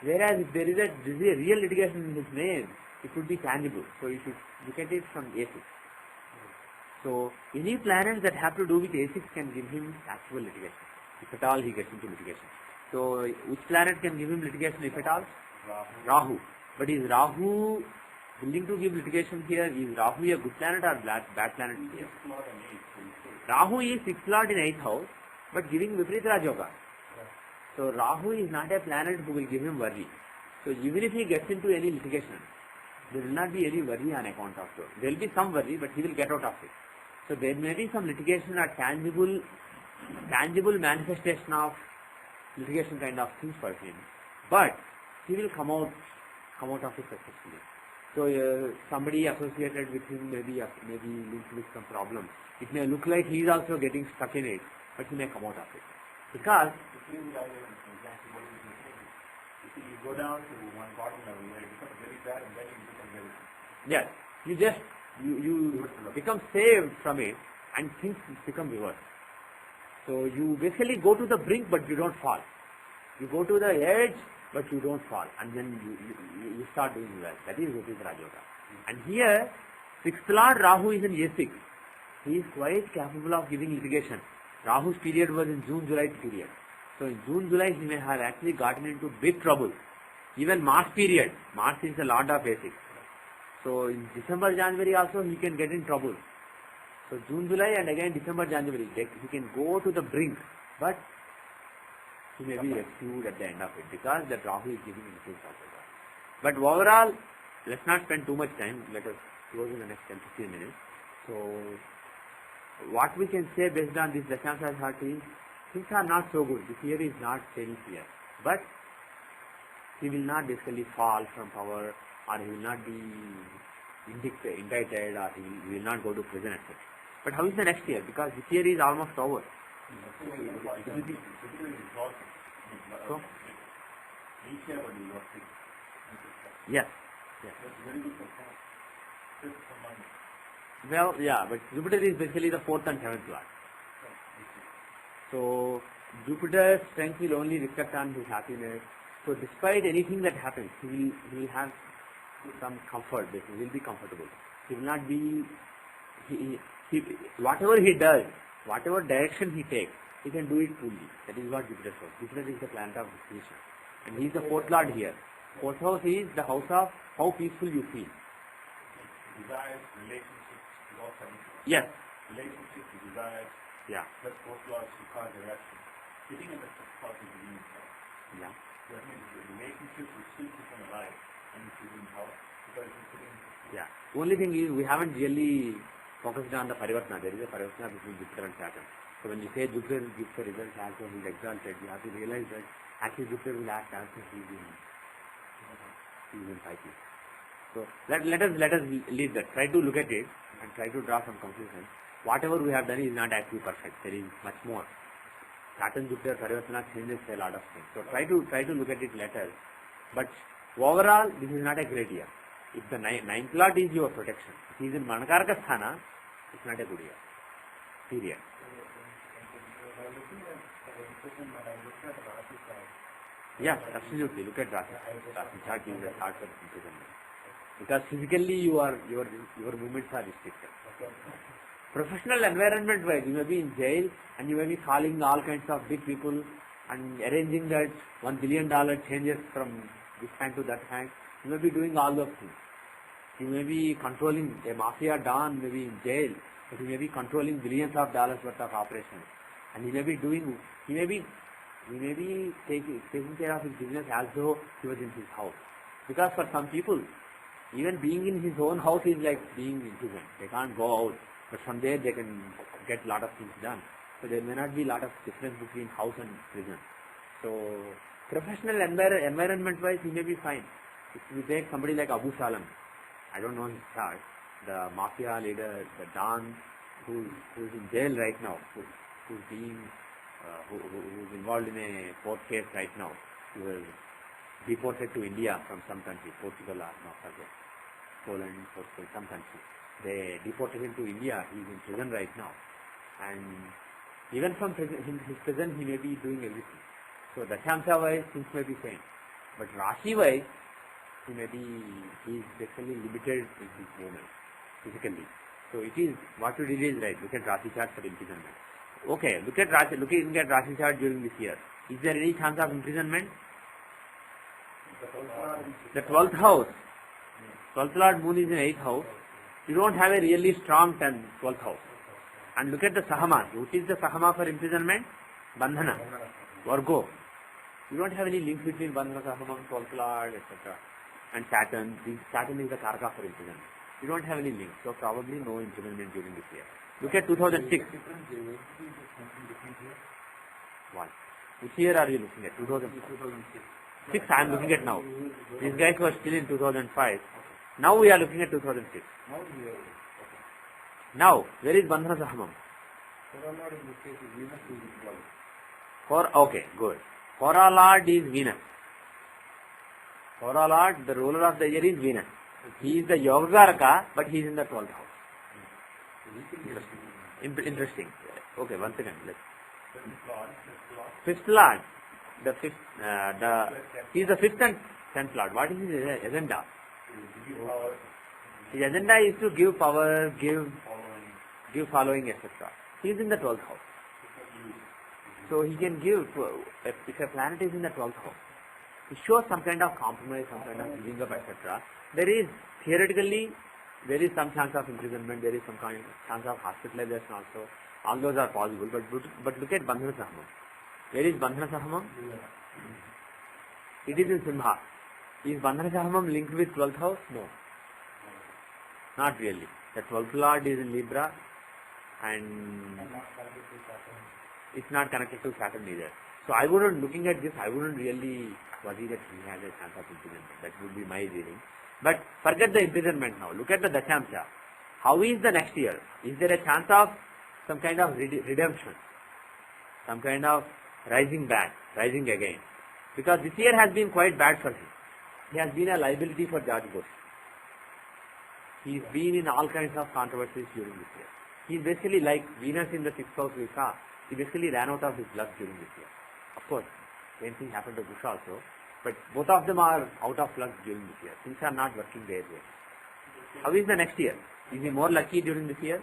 Whereas if there is a real litigation in his name, it would be tangible. So you should look at it from A6. So any planets that have to do with A6 can give him actual litigation, if at all he gets into litigation. So which planet can give him litigation, if at all? Rahu. But is Rahu willing to give litigation here? Is Rahu a good planet or bad planet here? Rahu is 6th Lord in 8th house, but giving Viparita Rajoga. So Rahu is not a planet who will give him worry. So even if he gets into any litigation, there will not be any worry on account of it. There will be some worry, but he will get out of it. So there may be some litigation or tangible manifestation of litigation kind of things for him. But he will come out of it successfully. So somebody associated with him may be linked with some problem. It may look like he is also getting stuck in it, but he may come out of it. Because if you go down to one bottom level where it becomes very bad and then it becomes very yes, you become saved from it and things become reversed. So you basically go to the brink but you don't fall. You go to the edge but you don't fall, and then you start doing well. That is Viparita Rajoga. And here, 6th Lord Rahu is in A6. He is quite capable of giving litigation. Rahu's period was in June-July period. So in June-July he may have actually gotten into big trouble. Even Mars period, Mars is the Lord of A6. So in December-January also he can get in trouble. So June-July and again December-January, he can go to the brink, but he may be rescued at the end of it because that Rahu is giving him Rajoga. But overall, let's not spend too much time. Let us close in the next 10-15 minutes. So what we can say based on this Dashansha chart is, things are not so good. This year is not very clear. But he will not basically fall from power, or he will not be indicted, or he will not go to prison, etc. But how is the next year? Because this year is almost over. So, yes. Well, yeah, but Jupiter is basically the 4th and 7th lord. So Jupiter's strength will only reflect on his happiness. So despite anything that happens, he will have some comfort. Basically, he will be comfortable. He will not be. Whatever he does, whatever direction he takes, he can do it fully. That is what Jupiter says. Jupiter is the planet of disposition, and he is the 4th lord here. 4th house is the house of how peaceful you feel. Desires, relationships, also Yes. relationships, desires, Yeah. plus 4th lord, Sukha, direction. Sitting in the 6th house is the meaning. Yeah. So that means the relationship will still keep on alive and it's in house because it's sitting. Yeah. Only thing is we haven't really focused on the Parivartana. There is a Parivartana between Jupiter and Saturn. So when you say Jupiter gives the result as though he is exalted, you have to realize that actually Jupiter will act as though he is in Pisces. So let us leave that. Try to look at it and try to draw some conclusions. Whatever we have done is not actually perfect. There is much more. Saturn, Jupiter, Parivartana changes a lot of things. So try to look at it later. But overall, this is not a great year. If the 9th lord is your protection, if he is in Manakaraka Sthana, it's not a good year. Period. Yes, absolutely. Look at Rasi. Rasi chart is a chart of imprisonment. Because physically your movements are restricted. Professional environment wise, you may be in jail and you may be calling all kinds of big people and arranging that $1 billion changes from this hand to that hand. You may be doing all those things. You may be controlling a mafia don, may be in jail, but he may be controlling billions of dollars worth of operations. And he may be taking care of his business as though he was in his house. Because for some people, even being in his own house is like being in prison. They can't go out, but from there they can get a lot of things done. So there may not be a lot of difference between house and prison. So professional environment-wise, he may be fine. If you take somebody like Abu Salam, I don't know his chart, the mafia leader, the Don, who's in jail right now, who's involved in a court case right now. He was deported to India from some country, Portugal or not forget, Poland, Portugal, some country. They deported him to India. He's in prison right now, and even from his prison, he may be doing everything. So Dashamsa wise, things may be same, but Rashi wise, he's basically limited in his movement physically. So it is what you did is right. Look at Rashi chart for imprisonment. Okay, looking at Rashi chart during this year. Is there any chance of imprisonment? The 12th house. 12th lord moon is in 8th house. You don't have a really strong 12th house. And look at the Sahama. What is the Sahama for imprisonment? Bandhana. Vargo. You don't have any link between Bandhana, Sahama, 12th lord, etc. And Saturn. Saturn is the Karaka for imprisonment. You don't have any link. So probably no imprisonment during this year. Look at 2006. One. Which year are you looking at? 2006. I am looking at now. These guys were still in 2005. Now we are looking at 2006. Now, where is Bandhana Sahamam? Okay, good. Hora Lord is Venus. Hora Lord, the ruler of the year is Venus. He is the Yogakaraka, but he is in the 12th house. Interesting. Okay, one second. Fifth Lord. He is the 5th and 10th Lord. What is his agenda? His agenda is to give power, give following, etc. He is in the 12th house. So he can give, if a planet is in the 12th house, it shows some kind of compromise, some kind of giving up, etc. Theoretically, there is some chance of imprisonment, there is some kind of chance of hospitalization also. All those are possible, but look at Bandhana Sahamam. Where is Bandhana Sahamam? It is in Simha. Is Bandhana Sahamam linked with 12th house? No. Not really. The 12th Lord is in Libra and it's not connected to Saturn either. So looking at this, I wouldn't really worry that he has a chance of imprisonment. That would be my reading. But forget the imprisonment now. Look at the Dashamsa. How is the next year? Is there a chance of some kind of redemption? Some kind of rising again? Because this year has been quite bad for him. He has been a liability for George Bush. He's been in all kinds of controversies during this year. He's basically like Venus in the 6th house we saw. He basically ran out of his luck during this year. Of course, same thing happened to Bush also. But both of them are out of luck during this year. Things are not working their way. How is the next year? Is he more lucky during this year?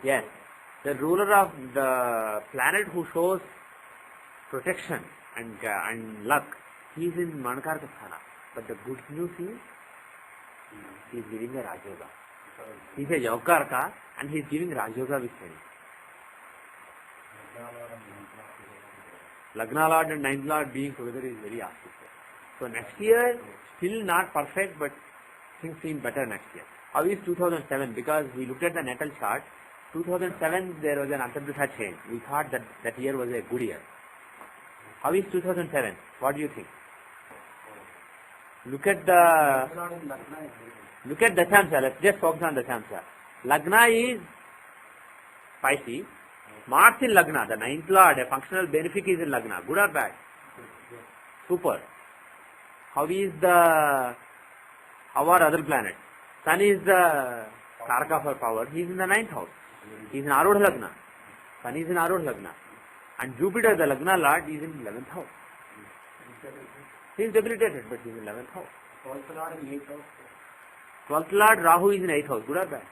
Yes. The ruler of the planet who shows protection and luck, he is in Manakarka Sthana. But the good news is, he is giving a Rajyoga. He is a Yogarka and he is giving Rajyoga with him. Lagna Lord and 9th Lord being together is very auspicious. So next year, still not perfect, but things seem better next year. How is 2007? Because we looked at the natal chart, 2007 there was an Antardasha change. We thought that that year was a good year. How is 2007? What do you think? Look at Dashamsa. Let's just focus on Dashamsa. Lagna is Pisces. Mars in Lagna, the 9th Lord, a functional benefic is in Lagna. Good or bad? Super. How are other planets? Sun is the Karaka for power. He is in the 9th house. He is in Arudha Lagna. Sun is in Arudha Lagna. And Jupiter, the Lagna Lord, is in 11th house. He is debilitated, but he is in 11th house. 12th Lord in 8th house. 12th Lord, Rahu is in 8th house. Good or bad?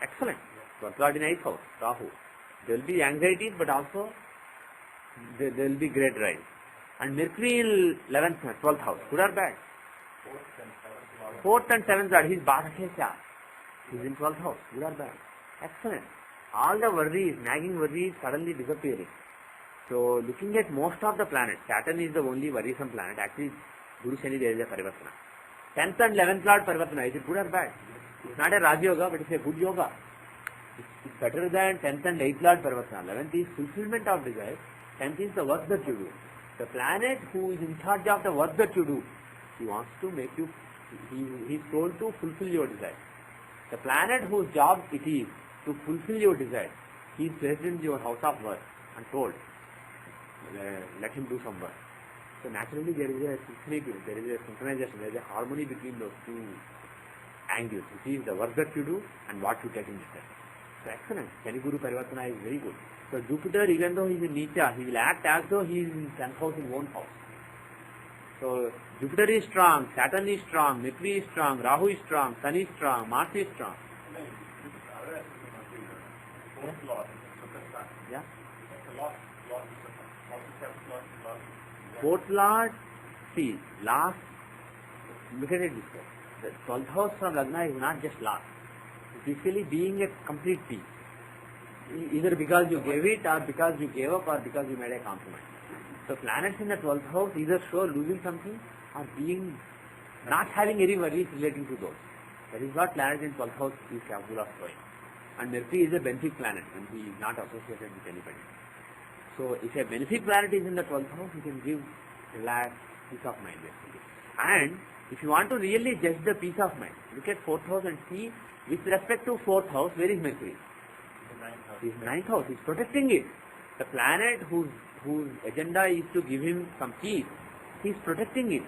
Excellent. 12th Lord in 8th house, Rahu. There will be anxieties, but also there will be great rise. And Mercury in 12th house. Good or bad? 4th and 7th Lord, he is Bhadakesha. He is in 12th house. Good or bad? Excellent. All the worries, nagging worries suddenly disappearing. So looking at most of the planets, Saturn is the only worrisome planet. Actually, Guru Shani there is a Parivartana. 10th and 11th Lord Parivartana, is it good or bad? It's not a Raj Yoga, but it's a good yoga. It's better than 10th and 8th Lord Parivartana. 11th is fulfillment of desire. 10th is the work that you do. The planet who is in charge of the work that you do, he wants to make you, he is told to fulfill your desire. The planet whose job it is to fulfill your desire, he is placed in your house of work and told, let him do some work. So naturally there is a synchronicity, there is a synchronization, there is a harmony between those two angles, which is the work that you do and what you take in return. So excellent. Shani Guru Parivartana is very good. So Jupiter, even though he is in Nicha, he will act as though he is in 10th house in 1 house. So Jupiter is strong, Saturn is strong, Mercury is strong, Rahu is strong, Sun is strong, Mars is strong. Yeah. 4th Lord, see, last, look at it this way. The 12th house from Lagna is not just last. It's basically being a complete peace. Either because you gave it, or because you gave up, or because you made a compromise. So planets in the 12th house either show losing something, or being, not having any worries relating to those. That is what planets in 12th house is capable of showing. And Mercury is a benefic planet, and he is not associated with anybody. So if a benefic planet is in the 12th house, you can give relax, peace of mind basically. And if you want to really judge the peace of mind, look at 4th house and see, with respect to 4th house, where is Mercury? He is 9th house, he is protecting it. The planet whose agenda is to give him some peace, he is protecting it.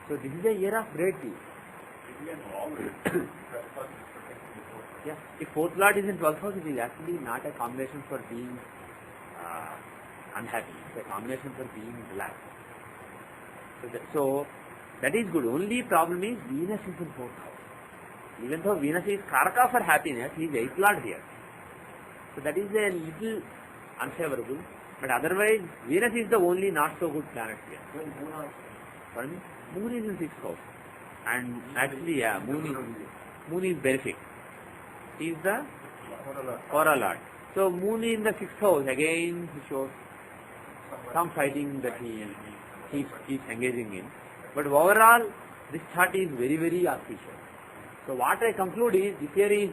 So this is a year of great peace. Yeah, if 4th Lord is in 12th house, it is actually not a combination for being unhappy. It's a combination for being relaxed. So that is good. Only problem is Venus is in 4th house. Even though Venus is Karaka for happiness, he is 8th Lord here. So that is a little unfavorable. But otherwise, Venus is the only not so good planet here. Pardon me? Moon is in 6th house. And actually, yeah, Moon is benefic. He is the Hora Lord. So Moon in the 6th house, again he shows some fighting that he keeps engaging in. But overall, this chart is very, very auspicious. So what I conclude is, this year is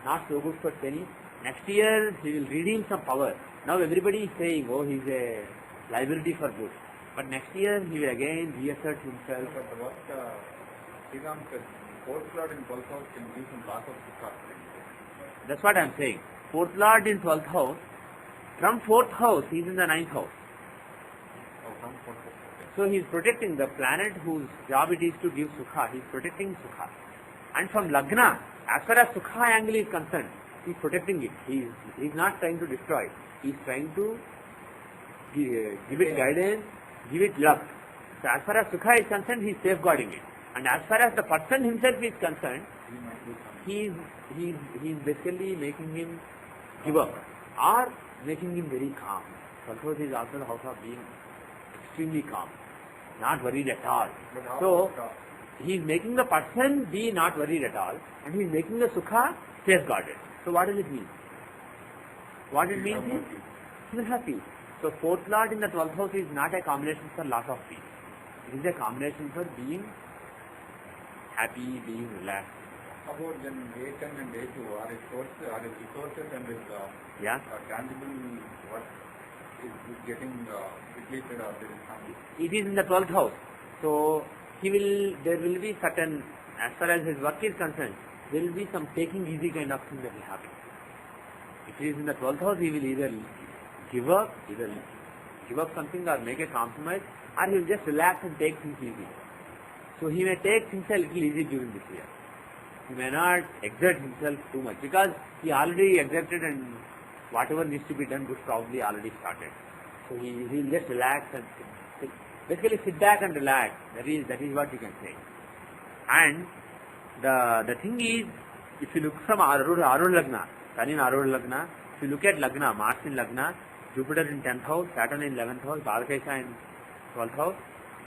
not so good for Shani. Next year he will redeem some power. Now everybody is saying, oh, he is a liability for good. But next year he will again reassert himself. But what Sriram said, 4th Lord in 12th house can give some loss of sukha. That's what I am saying. 4th Lord in 12th house. From 4th house, he is in the 9th house. Oh, from 4th house. So he is protecting the planet whose job it is to give Sukha. He is protecting Sukha. And from Lagna, as far as Sukha angle is concerned, he is protecting it. He is not trying to destroy it. He is trying to give it guidance, give it luck. So as far as Sukha is concerned, he is safeguarding it. And as far as the person himself is concerned, he is basically making him give up or making him very calm. Control is also the house of being extremely calm, not worried at all. So he is making the person be not worried at all, and he is making the Sukha safeguarded. So what does it mean? What it means is he is happy. So fourth lord in the 12th house is not a combination for loss of peace. It is a combination for being happy, being relaxed. About then A10 and A2 are resources and tangible what is getting depleted or there is some. It is in the 12th house. So there will be certain, as far as his work is concerned, there will be some taking easy kind of thing that will happen. If he is in the 12th house, he will either give up something or make a compromise, or he will just relax and take things easy. So he may take things a little easy during this year. He may not exert himself too much because he already exerted and whatever needs to be done was probably already started. So he will just relax and basically sit back and relax. That is what you can say. And the thing is, if you look from Arun Lagna, Sun in Arun Lagna, if you look at Lagna, Mars in Lagna, Jupiter in 10th house, Saturn in 11th house, Bharakesha in 12th house,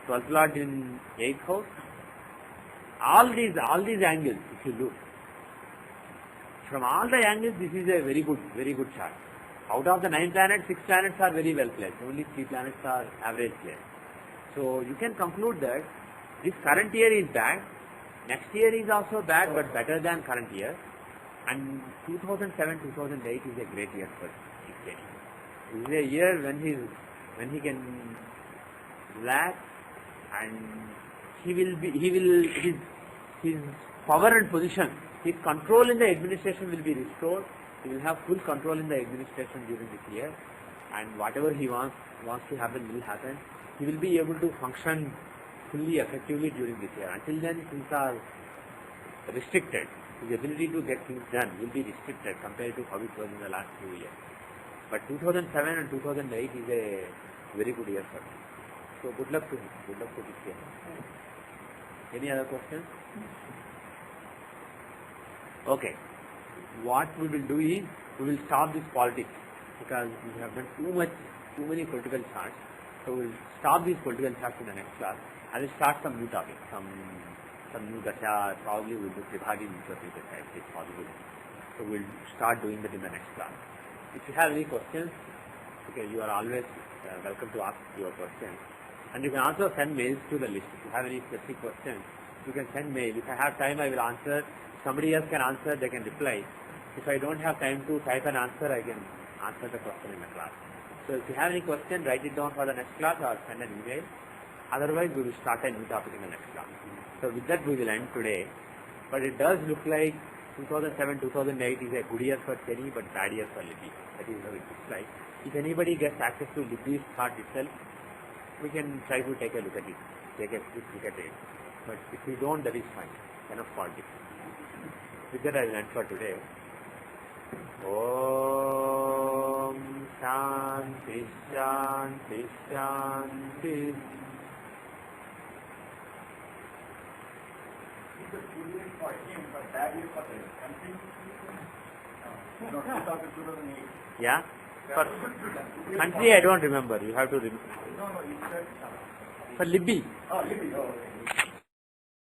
12th Lord in 8th house, all these angles, if you look, from all the angles, this is a very good chart. Out of the 9 planets, 6 planets are very well placed. Only 3 planets are average placed. So you can conclude that this current year is bad. Next year is also bad, but better than current year. And 2007-2008 is a great year for Jyotish. This is a year when he can relax, and his power and position, his control in the administration will be restored. He will have full control in the administration during this year, and whatever he wants to happen will happen. He will be able to function fully effectively during this year. Until then, things are restricted. His ability to get things done will be restricted compared to how it was in the last few years. But 2007 and 2008 is a very good year for him. So good luck to him. Good luck to this year. Any other questions? Okay. What we will do is, we will stop this politics because we have done too many political charts. So we will stop these political charts in the next class. I will start some new topics, some new dasha. Probably we will do Tribhagi Jyotish if it's possible. So we will start doing that in the next class. If you have any questions, okay, you are always welcome to ask your questions. And you can also send mails to the list. If you have any specific questions, you can send mail. If I have time, I will answer. Somebody else can answer, they can reply. If I don't have time to type an answer, I can answer the question in the class. So if you have any question, write it down for the next class or send an email. Otherwise, we will start a new topic in the next class. So with that, we will end today. But it does look like 2007-2008 is a good year for Shani, but bad year for Libby. That is how it looks like. If anybody gets access to Libby's chart itself, we can try to take a look at it, take a quick look at it. But if we don't, that is fine. Enough politics. With that, I will end for today. Om Shanti Shanti Shanti. Yeah? For country, I don't remember. You have to remember. For Libby. Oh, Libby. Oh, okay.